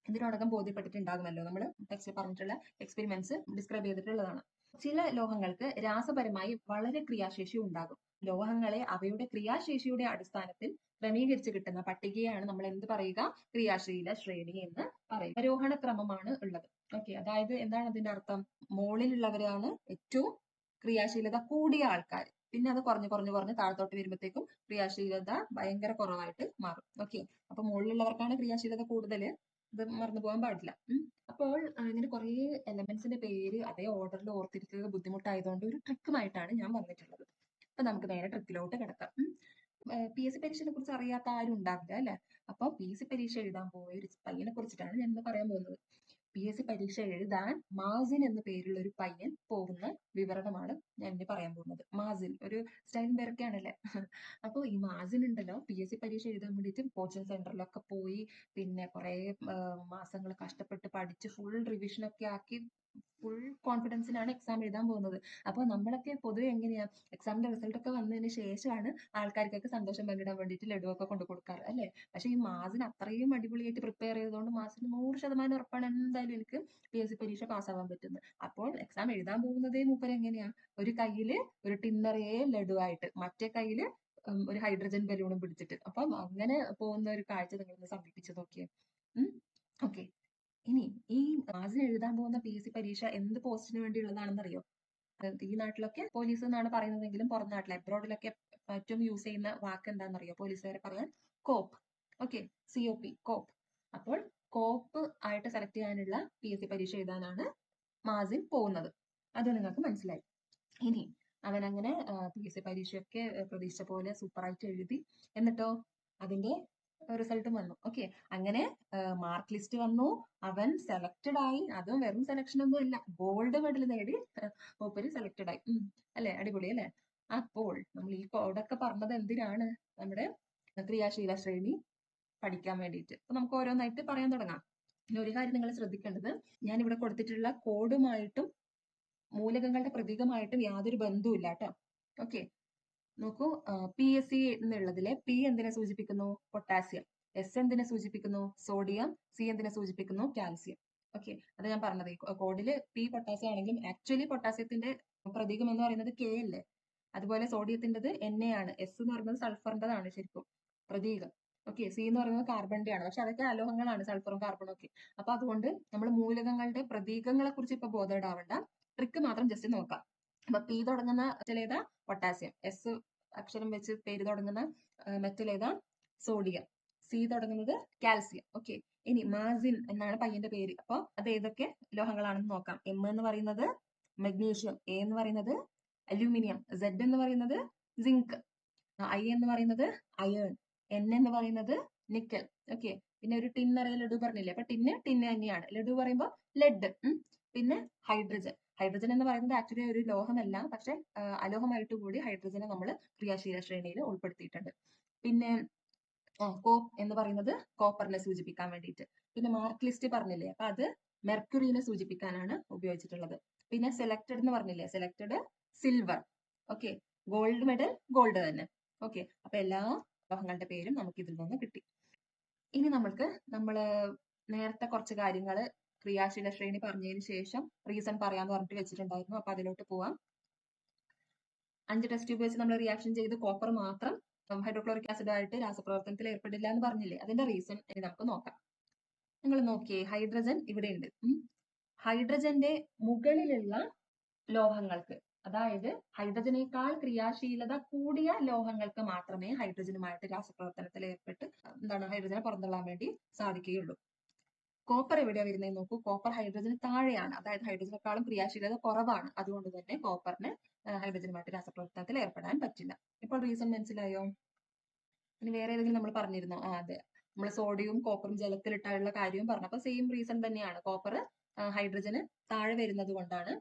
ഇതിനോടകം ബോധ്യപ്പെട്ടിട്ടുണ്ടാകുമല്ലോ. നമ്മൾ ടെക്സ്റ്റിൽ പറഞ്ഞിട്ടുള്ള എക്സ്പെരിമെന്റ്സ് ഡിസ്ക്രൈബ് ചെയ്തിട്ടുള്ളതാണ്. ചില ലോഹങ്ങൾക്ക് രാസപരമായി വളരെ ക്രിയാശേഷി ഉണ്ടാകും. ലോഹങ്ങളെ അവയുടെ ക്രിയാശേഷിയുടെ അടിസ്ഥാനത്തിൽ ക്രമീകരിച്ച് കിട്ടുന്ന പട്ടികയാണ് നമ്മൾ എന്ത് പറയുക? ക്രിയാശീല ശ്രേണി എന്ന് പറയുക. ആരോഹണ ക്രമമാണ് ഉള്ളത്. ഓക്കെ, അതായത് എന്താണ് അതിന്റെ അർത്ഥം? മുകളിലുള്ളവരാണ് ഏറ്റവും ക്രിയാശീലത കൂടിയ ആൾക്കാർ. പിന്നെ അത് കുറഞ്ഞ് താഴത്തോട്ട് വരുമ്പോഴത്തേക്കും ക്രിയാശീലത ഭയങ്കര കുറവായിട്ട് മാറും. ഓക്കെ, അപ്പൊ മുകളിലുള്ളവർക്കാണ് ക്രിയാശീലത കൂടുതൽ. ഇത് മറന്നു പോകാൻ പാടില്ല. അപ്പോൾ ഇങ്ങനെ കുറെ എലമെന്റ്സിന്റെ പേര് അതേ ഓർഡറിൽ ഓർത്തിരിക്കുക ബുദ്ധിമുട്ടായതുകൊണ്ട് ഒരു ട്രിക്കുമായിട്ടാണ് ഞാൻ വന്നിട്ടുള്ളത്. അപ്പൊ നമുക്ക് നേരെ ട്രിക്കിലോട്ട് കിടക്കാം. PSC പരീക്ഷയെ കുറിച്ച് അറിയാത്ത ആരും ഉണ്ടാവില്ല അല്ലെ? അപ്പൊ PSC പരീക്ഷ എഴുതാൻ പോയ ഒരു പയ്യനെ കുറിച്ചിട്ടാണ് ഞാൻ ഇന്ന് പറയാൻ പോകുന്നത്. PSC പരീക്ഷ എഴുതാൻ മാസിൻ എന്ന പേരുള്ള ഒരു പയ്യൻ പോകുന്ന വിവരണമാണ് ഞാൻ ഇനി പറയാൻ പോകുന്നത്. മാസിൻ ഒരു സ്റ്റൈലും പേരൊക്കെയാണല്ലേ? അപ്പൊ ഈ മാസിൻ ഉണ്ടല്ലോ, PSC പരീക്ഷ എഴുതാൻ വേണ്ടിയിട്ട് കോച്ചിങ് സെന്ററിലൊക്കെ പോയി പിന്നെ കുറെ മാസങ്ങൾ കഷ്ടപ്പെട്ട് പഠിച്ച് ഫുൾ റിവിഷൻ ഒക്കെ ആക്കി ഫുൾ കോൺഫിഡൻസിലാണ് എക്സാം എഴുതാൻ പോകുന്നത്. അപ്പൊ നമ്മളൊക്കെ പൊതുവെ എങ്ങനെയാ, എക്സാമിന്റെ റിസൾട്ട് ഒക്കെ വന്നതിന് ശേഷമാണ് ആൾക്കാർക്കൊക്കെ സന്തോഷം പങ്കിടാൻ വേണ്ടിയിട്ട് ലഡു ഒക്കെ കൊണ്ടു കൊടുക്കാറ് അല്ലെ? പക്ഷെ ഈ മാസിന് അത്രയും അടിപൊളിയായിട്ട് പ്രിപ്പയർ ചെയ്തതുകൊണ്ട് മാസിന് 100% ഉറപ്പാണ് എന്തായാലും എനിക്ക് PSC പരീക്ഷ പാസ്സാവാൻ പറ്റുന്നത്. അപ്പോൾ എക്സാം എഴുതാൻ പോകുന്നതേ മൂപ്പര് എങ്ങനെയാ? ഒരു കയ്യില് ഒരു ടിന്നറേ ലഡു ആയിട്ട്, മറ്റേ കയ്യില് ഒരു ഹൈഡ്രജൻ ബലൂണും പിടിച്ചിട്ട്. അപ്പം അങ്ങനെ പോകുന്ന ഒരു കാഴ്ച നിങ്ങളൊന്ന് സങ്കല്പിച്ച് നോക്കിയേ. ഓക്കെ, ഇനി ഈ മാസിന് എഴുതാൻ പോകുന്ന PSC പരീക്ഷ എന്ത് പോസ്റ്റിന് വേണ്ടിയുള്ളതാണെന്ന് അറിയോ? ഈ നാട്ടിലൊക്കെ പോലീസ് എന്നാണ് പറയുന്നതെങ്കിലും പുറം നാട്ടിൽ അബ്രോഡിലൊക്കെ ഏറ്റവും യൂസ് ചെയ്യുന്ന വാക്ക് എന്താണെന്നറിയോ? പോലീസുകാരെ പറയാൻ കോപ്പ്. ഓക്കെ, COP, കോപ്പ്. അപ്പോൾ കോപ്പ് ആയിട്ട് സെലക്ട് ചെയ്യാനുള്ള PSC പരീക്ഷ എഴുതാനാണ് മാസിൻ പോകുന്നത്. അത് നിങ്ങൾക്ക് മനസ്സിലായി. ഇനി അവൻ അങ്ങനെ PSC പരീക്ഷയൊക്കെ പ്രതീക്ഷിച്ച പോലെ സൂപ്പറായിട്ട് എഴുതി. എന്നിട്ടോ അതിന്റെ റിസൾട്ടും വന്നു. ഓക്കെ, അങ്ങനെ മാർക്ക് ലിസ്റ്റ് വന്നു. അവൻ സെലക്റ്റഡ് ആയി. അതും വെറും സെലക്ഷൻ ഒന്നും അല്ല, ഗോൾഡ് മെഡൽ നേടി മൂപ്പര് സെലക്റ്റഡ് ആയി. അല്ലെ? അടിപൊളി അല്ലെ? അപ്പോൾ നമ്മൾ ഈ കോഡൊക്കെ പറഞ്ഞത് എന്തിനാണ്? നമ്മുടെ ക്രിയാശീല ശ്രേണി പഠിക്കാൻ വേണ്ടിയിട്ട്. അപ്പൊ നമുക്ക് ഓരോന്നായിട്ട് പറയാൻ തുടങ്ങാം. പിന്നെ ഒരു കാര്യം നിങ്ങൾ ശ്രദ്ധിക്കേണ്ടത്, ഞാൻ ഇവിടെ കൊടുത്തിട്ടുള്ള കോഡുമായിട്ടും മൂലകങ്ങളുടെ പ്രതീകമായിട്ടും യാതൊരു ബന്ധവുമില്ല കേട്ടോ. ഓക്കെ, നോക്കൂ, PSC എന്നുള്ളതിലെ P എന്തിനെ സൂചിപ്പിക്കുന്നു? പൊട്ടാസ്യം. S എന്തിനെ സൂചിപ്പിക്കുന്നു? സോഡിയം. C എന്തിനെ സൂചിപ്പിക്കുന്നു? കാൽസ്യം. ഓക്കെ, അത് ഞാൻ പറഞ്ഞത് കോഡില് P പൊട്ടാസ്യം ആണെങ്കിലും ആക്ച്വലി പൊട്ടാസ്യത്തിന്റെ പ്രതീകം എന്ന് പറയുന്നത് K അല്ലേ? അതുപോലെ സോഡിയത്തിൻ്റെത് Na ആണ്. S എന്ന് പറയുന്നത് സൾഫറിൻ്റെതാണ് ശരിക്കും പ്രതീകം. ഓക്കെ, C എന്ന് പറയുന്നത് കാർബണിന്റെ ആണ്. പക്ഷെ അതൊക്കെ അലോഹങ്ങളാണ്, സൾഫറും കാർബണും ഒക്കെ. അപ്പൊ അതുകൊണ്ട് നമ്മൾ മൂലകങ്ങളുടെ പ്രതീകങ്ങളെ കുറിച്ച് ഇപ്പൊ ബോധേടാവണ്ട, ട്രിക്ക് മാത്രം ജസ്റ്റ് നോക്കാം. അപ്പൊ P തുടങ്ങുന്ന ഏതാ? പൊട്ടാസ്യം. S അക്ഷരം വെച്ച് പേര് തുടങ്ങുന്ന മെറ്റൽ ഏതാ? സോഡിയം. C തുടങ്ങുന്നത് കാൽസ്യം. ഓക്കെ, ഇനി മാസിൻ എന്നാണ് പയ്യന്റെ പേര്. അപ്പൊ അത് ഏതൊക്കെ ലോഹങ്ങളാണെന്ന് നോക്കാം. M എന്ന് പറയുന്നത് മഗ്നീഷ്യം, A എന്ന് പറയുന്നത് അലൂമിനിയം, Z എന്ന് പറയുന്നത് സിങ്ക്, I എന്ന് പറയുന്നത് അയേൺ, N എന്ന് പറയുന്നത് നിക്കൽ. ഓക്കെ, പിന്നെ ഒരു ടിൻ അറിയ ലഡു പറഞ്ഞില്ലേ? അപ്പൊ ടിന്ന് തന്നെയാണ്. ലഡു പറയുമ്പോൾ ലെഡ്. പിന്നെ ഹൈഡ്രജൻ. ഹൈഡ്രജൻ എന്ന് പറയുന്നത് ആക്ച്വലി ഒരു ലോഹമല്ല, പക്ഷെ അലോഹമായിട്ട് കൂടി ഹൈഡ്രജനെ നമ്മൾ ക്രിയാശീല ശ്രേണിയിൽ ഉൾപ്പെടുത്തിയിട്ടുണ്ട്. പിന്നെ കോപ്പ് എന്ന് പറയുന്നത് കോപ്പറിനെ സൂചിപ്പിക്കാൻ വേണ്ടിയിട്ട്. പിന്നെ മാർക്ക് ലിസ്റ്റ് പറഞ്ഞില്ലേ? അപ്പൊ അത് മെർക്കുറിനെ സൂചിപ്പിക്കാനാണ് ഉപയോഗിച്ചിട്ടുള്ളത്. പിന്നെ സെലക്ടഡ് എന്ന് പറഞ്ഞില്ലേ? Selected silver. Okay, gold medal gold തന്നെ. ഓക്കെ, അപ്പൊ എല്ലാ ലോഹങ്ങളുടെ പേരും നമുക്ക് ഇതിൽ നിന്ന് കിട്ടി. ഇനി നമ്മൾ നേരത്തെ കുറച്ച് കാര്യങ്ങൾ ക്രിയാശീല ശ്രേണി പറഞ്ഞതിന് ശേഷം റീസൺ പറയാന്ന് പറഞ്ഞിട്ട് വെച്ചിട്ടുണ്ടായിരുന്നു. അപ്പൊ അതിലോട്ട് പോവാം. 5 ടെസ്റ്റ് ട്യൂബ് വെച്ച് നമ്മൾ റിയാക്ഷൻ ചെയ്ത് കോപ്പർ മാത്രം ഹൈഡ്രോക്ലോറിക് ആസിഡായിട്ട് രാസപ്രവർത്തനത്തിൽ ഏർപ്പെടില്ല എന്ന് പറഞ്ഞില്ലേ? അതിന്റെ റീസൺ നമുക്ക് നോക്കാം. നിങ്ങൾ നോക്കിയേ, ഹൈഡ്രജൻ ഇവിടെ ഉണ്ട്. ഹൈഡ്രജന്റെ മുകളിലുള്ള ലോഹങ്ങൾക്ക്, അതായത് ഹൈഡ്രജനേക്കാൾ ക്രിയാശീലത കൂടിയ ലോഹങ്ങൾക്ക് മാത്രമേ ഹൈഡ്രജനുമായിട്ട് രാസപ്രവർത്തനത്തിൽ ഏർപ്പെട്ട് ഹൈഡ്രജനെ പുറന്തള്ളാൻ വേണ്ടി സാധിക്കുകയുള്ളൂ. കോപ്പർ എവിടെയാ വരുന്നത് നോക്കൂ. കോപ്പർ ഹൈഡ്രജന് താഴെയാണ്, അതായത് ഹൈഡ്രജനേക്കാളും ക്രിയാശീലത കുറവാണ്. അതുകൊണ്ട് തന്നെ കോപ്പറിന് ഹൈഡ്രജനുമായിട്ട് രാസപ്രവർത്തനത്തിൽ ഏർപ്പെടാൻ പറ്റില്ല. ഇപ്പോൾ റീസൺ മനസ്സിലായോ? ഇനി വേറെ ഏതെങ്കിലും നമ്മൾ പറഞ്ഞിരുന്നോ? അതെ, നമ്മൾ സോഡിയവും കോപ്പറും ജലത്തിലിട്ടുള്ള കാര്യവും പറഞ്ഞു. അപ്പൊ സെയിം റീസൺ തന്നെയാണ്. കോപ്പർ ഹൈഡ്രജന് താഴെ വരുന്നത് കൊണ്ടാണ്,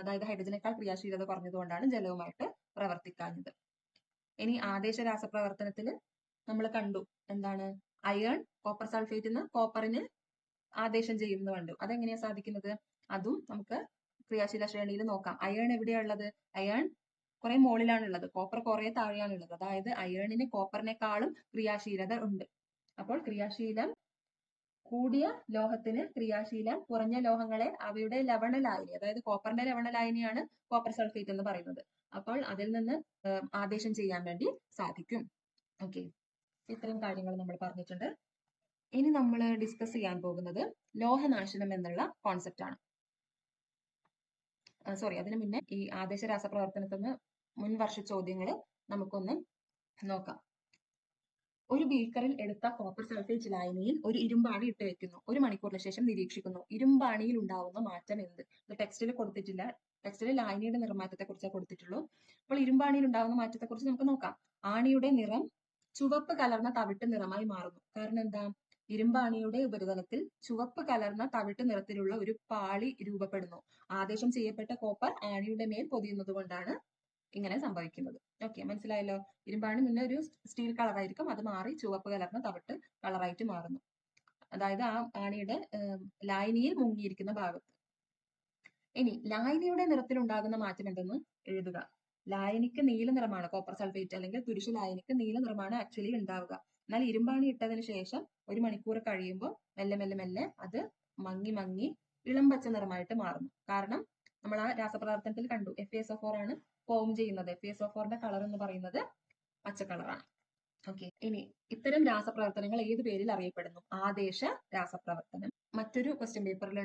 അതായത് ഹൈഡ്രജനേക്കാൾ ക്രിയാശീലത കുറഞ്ഞതുകൊണ്ടാണ് ജലവുമായിട്ട് പ്രവർത്തിക്കാഞ്ഞത്. ഇനി ആദേശ രാസപ്രവർത്തനത്തിൽ നമ്മൾ കണ്ടു എന്താണ്? അയൺ കോപ്പർ സൾഫേറ്റിൽ നിന്ന് കോപ്പറിന് ആദേശം ചെയ്യുന്നത് കണ്ടു. അതെങ്ങനെയാ സാധിക്കുന്നത്? അതും നമുക്ക് ക്രിയാശീല ശ്രേണിയിൽ നോക്കാം. അയൺ എവിടെയാ ഉള്ളത്? അയൺ കുറെ മുകളിലാണുള്ളത്, കോപ്പർ കുറെ താഴെയാണുള്ളത്. അതായത് അയേണിന് കോപ്പറിനേക്കാളും ക്രിയാശീലത ഉണ്ട്. അപ്പോൾ ക്രിയാശീലം കൂടിയ ലോഹത്തിന് ക്രിയാശീലം കുറഞ്ഞ ലോഹങ്ങളെ അവയുടെ ലവണലായനി, അതായത് കോപ്പറിന്റെ ലവണലായനിയാണ് കോപ്പർ സൾഫേറ്റ് എന്ന് പറയുന്നത്. അപ്പോൾ അതിൽ നിന്ന് ആദേശം ചെയ്യാൻ വേണ്ടി സാധിക്കും. ഓക്കെ, ഇത്രയും കാര്യങ്ങൾ നമ്മൾ പറഞ്ഞിട്ടുണ്ട്. ഇനി നമ്മൾ ഡിസ്കസ് ചെയ്യാൻ പോകുന്നത് ലോഹനാശനം എന്നുള്ള കോൺസെപ്റ്റ് ആണ്. സോറി, അതിനു മുന്നേ ഈ ആദേശ രാസപ്രവർത്തനത്തിന് മുൻ വർഷ ചോദ്യങ്ങൾ നമുക്കൊന്ന് നോക്കാം. ഒരു ബീക്കറിൽ എടുത്ത കോപ്പർ സൾഫേറ്റ് ലായനിയിൽ ഒരു ഇരുമ്പാണി ഇട്ട് വെക്കുന്നു. 1 മണിക്കൂറിന് ശേഷം നിരീക്ഷിക്കുന്നു. ഇരുമ്പാണിയിൽ ഉണ്ടാവുന്ന മാറ്റം എന്ത്? ഇത് ടെക്സ്റ്റിൽ കൊടുത്തിട്ടില്ല. ടെക്സ്റ്റിൽ ലായനിയുടെ നിർമ്മാറ്റത്തെ കുറിച്ചേ കൊടുത്തിട്ടുള്ളൂ. അപ്പോൾ ഇരുമ്പാണിയിൽ ഉണ്ടാവുന്ന മാറ്റത്തെ കുറിച്ച് നമുക്ക് നോക്കാം. ആണിയുടെ നിറം ചുവപ്പ് കലർന്ന തവിട്ട് നിറമായി മാറുന്നു. കാരണം എന്താ? ഇരുമ്പാണിയുടെ ഉപരിതലത്തിൽ ചുവപ്പ് കലർന്ന തവിട്ട് നിറത്തിലുള്ള ഒരു പാളി രൂപപ്പെടുന്നു. ആദേശം ചെയ്യപ്പെട്ട കോപ്പർ ആണിയുടെ മേൽ പൊതിയുന്നത് കൊണ്ടാണ് ഇങ്ങനെ സംഭവിക്കുന്നത്. ഓക്കെ, മനസ്സിലായല്ലോ? ഇരുമ്പാണി മുന്നേ ഒരു സ്റ്റീൽ കളറായിരിക്കും, അത് മാറി ചുവപ്പ് കലർന്ന തവിട്ട് കളറായിട്ട് മാറുന്നു. അതായത് ആ ആണിയുടെ ലായനിയിൽ മുങ്ങിയിരിക്കുന്ന ഭാഗത്ത്. ഇനി ലായനിയുടെ നിറത്തിൽ ഉണ്ടാകുന്ന മാറ്റം എന്തെന്ന് എഴുതുക. ലായനിക്ക് നീല നിറമാണ്, കോപ്പർ സൾഫേറ്റ് അല്ലെങ്കിൽ തുരിശ് ലായനിക്ക് നീല നിറമാണ് ആക്ച്വലി ഉണ്ടാവുക. എന്നാൽ ഇരുമ്പാണി ഇട്ടതിന് ശേഷം 1 മണിക്കൂർ കഴിയുമ്പോൾ മെല്ലെ മെല്ലെ മെല്ലെ അത് മങ്ങി മങ്ങി ഇളം പച്ച നിറമായിട്ട് മാറുന്നു. കാരണം നമ്മൾ ആ രാസപ്രവർത്തനത്തിൽ കണ്ടു, FeSO4 ആണ് ഫോം ചെയ്യുന്നത്. FeSO4ന്റെ കളർ എന്ന് പറയുന്നത് പച്ച കളറാണ്. ഓക്കെ, ഇനി ഇത്തരം രാസപ്രവർത്തനങ്ങൾ ഏത് പേരിൽ അറിയപ്പെടുന്നു? ആദേശ രാസപ്രവർത്തനം. മറ്റൊരു ക്വസ്റ്റ്യൻ പേപ്പറിൽ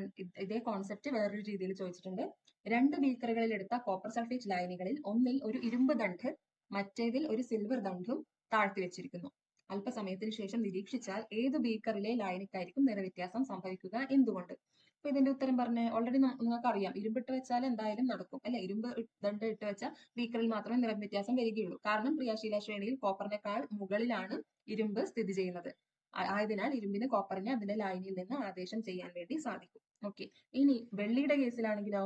ഇതേ കോൺസെപ്റ്റ് വേറൊരു രീതിയിൽ ചോദിച്ചിട്ടുണ്ട്. 2 ബീക്കറുകളിൽ എടുത്ത കോപ്പർ സൾഫേറ്റ് ലായനികളിൽ ഒന്നിൽ ഒരു ഇരുമ്പ് ദണ്ഡ് മറ്റേതിൽ ഒരു സിൽവർ ദണ്ഡും താഴ്ത്തി വെച്ചിരിക്കുന്നു. അല്പസമയത്തിന് ശേഷം നിരീക്ഷിച്ചാൽ ഏത് ബീക്കറിലെ ലായനിക്കായിരിക്കും നിറവ്യത്യാസം സംഭവിക്കുക? എന്തുകൊണ്ട്? അപ്പൊ ഇതിന്റെ ഉത്തരം പറഞ്ഞേ. ഓൾറെഡി നിങ്ങൾക്ക് അറിയാം, ഇരുമ്പിട്ട് വെച്ചാൽ എന്തായാലും നടക്കും അല്ലെ? ഇരുമ്പ് ദണ്ഡ് ഇട്ട് വെച്ചാൽ ബീക്കറിൽ മാത്രമേ നിറവ്യത്യാസം വരികയുള്ളൂ. കാരണം ക്രിയാശീല ശ്രേണിയിൽ കോപ്പറിനേക്കാൾ മുകളിലാണ് ഇരുമ്പ് സ്ഥിതി ചെയ്യുന്നത്. ആയതിനാൽ ഇരുമ്പിന് കോപ്പറിനെ അതിന്റെ ലായനിയിൽ നിന്ന് ആദേശം ചെയ്യാൻ വേണ്ടി സാധിക്കും. ഓക്കെ, ഇനി വെള്ളിയുടെ കേസിലാണെങ്കിലോ?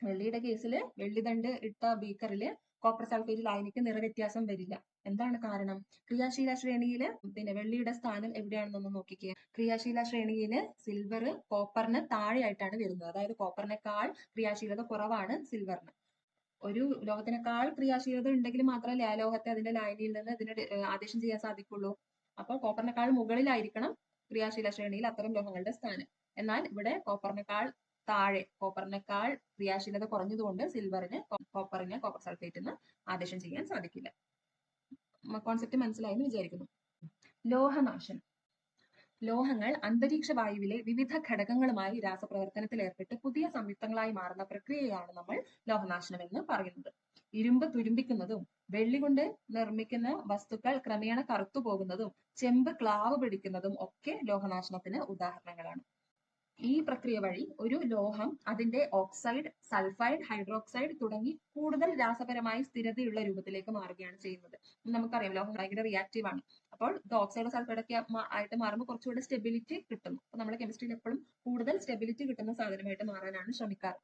വെള്ളിയുടെ കേസിൽ വെള്ളിദണ്ഡ് ഇട്ട ബീക്കറില് കോപ്പർ സൾഫേറ്റ് ലായനിക്ക് നിറവ്യത്യാസം വരില്ല. എന്താണ് കാരണം? ക്രിയാശീല ശ്രേണിയില് പിന്നെ വെള്ളിയുടെ സ്ഥാനം എവിടെയാണെന്നൊന്ന് നോക്കിക്കേ. ക്രിയാശീല ശ്രേണിയില് സിൽവർ കോപ്പറിന് താഴെയായിട്ടാണ് വരുന്നത്. അതായത് കോപ്പറിനേക്കാൾ ക്രിയാശീലത കുറവാണ് സിൽവറിന്. ഒരു ലോഹത്തിനേക്കാൾ ക്രിയാശീലത ഉണ്ടെങ്കിൽ മാത്രമല്ലേ ആ ലോഹത്തെ അതിന്റെ ലായനിയിൽ നിന്ന് ഇതിന് ആദേശം ചെയ്യാൻ സാധിക്കുള്ളൂ. അപ്പോൾ കോപ്പറിനേക്കാൾ മുകളിലായിരിക്കണം ക്രിയാശീല ശ്രേണിയിൽ അത്തരം ലോഹങ്ങളുടെ സ്ഥാനം. എന്നാൽ ഇവിടെ കോപ്പറിനേക്കാൾ താഴെ, കോപ്പറിനേക്കാൾ ക്രിയാശീലത കുറഞ്ഞതുകൊണ്ട് കോപ്പറിനെ കോപ്പർ സൾഫേറ്റിൽ നിന്ന് ആദേശം ചെയ്യാൻ സാധിക്കില്ല. കോൺസെപ്റ്റ് മനസ്സിലായി എന്ന് വിചാരിക്കുന്നു. ലോഹനാശനം. ലോഹങ്ങൾ അന്തരീക്ഷ വായുവിലെ വിവിധ ഘടകങ്ങളുമായി രാസപ്രവർത്തനത്തിൽ ഏർപ്പെട്ട് പുതിയ സംയുക്തങ്ങളായി മാറുന്ന പ്രക്രിയയാണ് നമ്മൾ ലോഹനാശനം എന്ന് പറയുന്നത്. ഇരുമ്പ് തുരുമ്പിക്കുന്നതും വെള്ളി കൊണ്ട് നിർമ്മിക്കുന്ന വസ്തുക്കൾ ക്രമേണ കറുത്തു പോകുന്നതും ചെമ്പ് ക്ലാവ് പിടിക്കുന്നതും ഒക്കെ ലോഹനാശനത്തിന് ഉദാഹരണങ്ങളാണ്. ഈ പ്രക്രിയ വഴി ഒരു ലോഹം അതിന്റെ ഓക്സൈഡ്, സൾഫൈഡ്, ഹൈഡ്രോക്സൈഡ് തുടങ്ങി കൂടുതൽ രാസപരമായി സ്ഥിരതയുള്ള രൂപത്തിലേക്ക് മാറുകയാണ് ചെയ്യുന്നത്. നമുക്കറിയാം ലോഹം ഭയങ്കര റിയാക്റ്റീവ് ആണ്. അപ്പോൾ ഇത് ഓക്സൈഡ്, സൾഫൈഡ് ഒക്കെ ആയിട്ട് മാറുമ്പോൾ കുറച്ചുകൂടെ സ്റ്റെബിലിറ്റി കിട്ടുന്നു. അപ്പൊ നമ്മുടെ കെമിസ്ട്രിയിൽ എപ്പോഴും കൂടുതൽ സ്റ്റെബിലിറ്റി കിട്ടുന്ന സാധനമായിട്ട് മാറാനാണ് ശ്രമിക്കാറ്.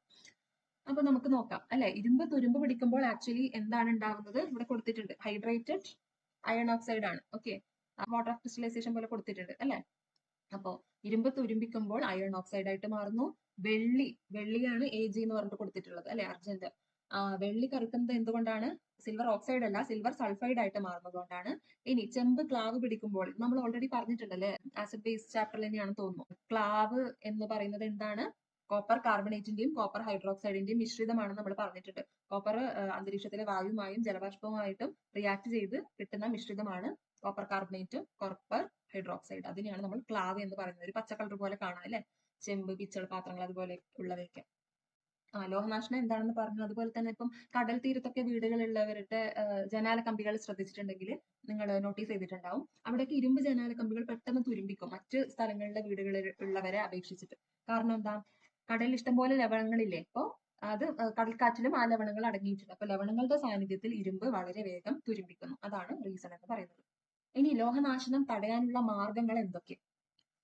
അപ്പൊ നമുക്ക് നോക്കാം അല്ലെ. ഇരുമ്പ് തുരുമ്പ് പിടിക്കുമ്പോൾ ആക്ച്വലി എന്താണ് ഉണ്ടാവുന്നത്? ഇവിടെ കൊടുത്തിട്ടുണ്ട്, ഹൈഡ്രേറ്റഡ് അയൺ ഓക്സൈഡ് ആണ്. ഓക്കെ, വാട്ടർ ഓഫ് ക്രിസ്റ്റലൈസേഷൻ പോലെ കൊടുത്തിട്ടുണ്ട് അല്ലെ. അപ്പോ ഇരുമ്പ് തുരുമ്പിക്കുമ്പോൾ അയൺ ഓക്സൈഡ് ആയിട്ട് മാറുന്നു. വെള്ളിയാണ് Ag എന്ന് പറഞ്ഞിട്ട് കൊടുത്തിട്ടുള്ളത് അല്ലെ, അർജന്റ്. വെള്ളി കറുക്കുന്നത് എന്തുകൊണ്ടാണ്? സിൽവർ ഓക്സൈഡ് അല്ല, സിൽവർ സൾഫൈഡ് ആയിട്ട് മാറുന്നതുകൊണ്ടാണ്. ഇനി ചെമ്പ് ക്ലാവ് പിടിക്കുമ്പോൾ നമ്മൾ ഓൾറെഡി പറഞ്ഞിട്ടുണ്ടല്ലേ, ആസിഡ് ബേസ് ചാപ്റ്ററിൽ തന്നെയാണെന്ന് തോന്നുന്നു. ക്ലാവ് എന്ന് പറയുന്നത് എന്താണ്? കോപ്പർ കാർബണേറ്റിന്റെയും കോപ്പർ ഹൈഡ്രോക്സൈഡിന്റെയും മിശ്രിതമാണെന്ന് നമ്മൾ പറഞ്ഞിട്ടുണ്ട്. കോപ്പർ അന്തരീക്ഷത്തിലെ വായുവുമായും ജലബാഷ്പവുമായിട്ടും റിയാക്ട് ചെയ്ത് കിട്ടുന്ന മിശ്രിതമാണ് കോപ്പർ കാർബണേറ്റും കോപ്പർ ഹൈഡ്രോക്സൈഡ്. അതിനെയാണ് നമ്മൾ ക്ലാവ് എന്ന് പറയുന്നത്. ഒരു പച്ച കളർ പോലെ കാണാം അല്ലെ, ചെമ്പ്, പിച്ചൾ പാത്രങ്ങൾ അതുപോലെ ഉള്ളവയൊക്കെ. ലോഹനാശനം എന്താണെന്ന് പറഞ്ഞു. അതുപോലെ തന്നെ ഇപ്പം കടൽ തീരത്തൊക്കെ വീടുകളുള്ളവരുടെ ജനാല കമ്പികൾ ശ്രദ്ധിച്ചിട്ടുണ്ടെങ്കിൽ നിങ്ങൾ നോട്ടീസ് ചെയ്തിട്ടുണ്ടാവും. അവിടേക്ക് ഇരുമ്പ് ജനാല കമ്പികൾ പെട്ടെന്ന് തുരുമ്പിക്കും മറ്റ് സ്ഥലങ്ങളിലെ വീടുകളിൽ ഉള്ളവരെ അപേക്ഷിച്ചിട്ട്. കാരണം എന്താ? കടലിൽ ഇഷ്ടംപോലെ ലവണങ്ങളില്ലേ, അപ്പോൾ അത് കടൽക്കാറ്റിലും ആ ലവണങ്ങൾ അടങ്ങിയിട്ടുണ്ട്. അപ്പൊ ലവണങ്ങളുടെ സാന്നിധ്യത്തിൽ ഇരുമ്പ് വളരെ വേഗം തുരുമ്പിക്കുന്നു. അതാണ് റീസൺ എന്ന് പറയുന്നത്. ഇനി ലോഹനാശനം തടയാനുള്ള മാർഗങ്ങൾ എന്തൊക്കെ?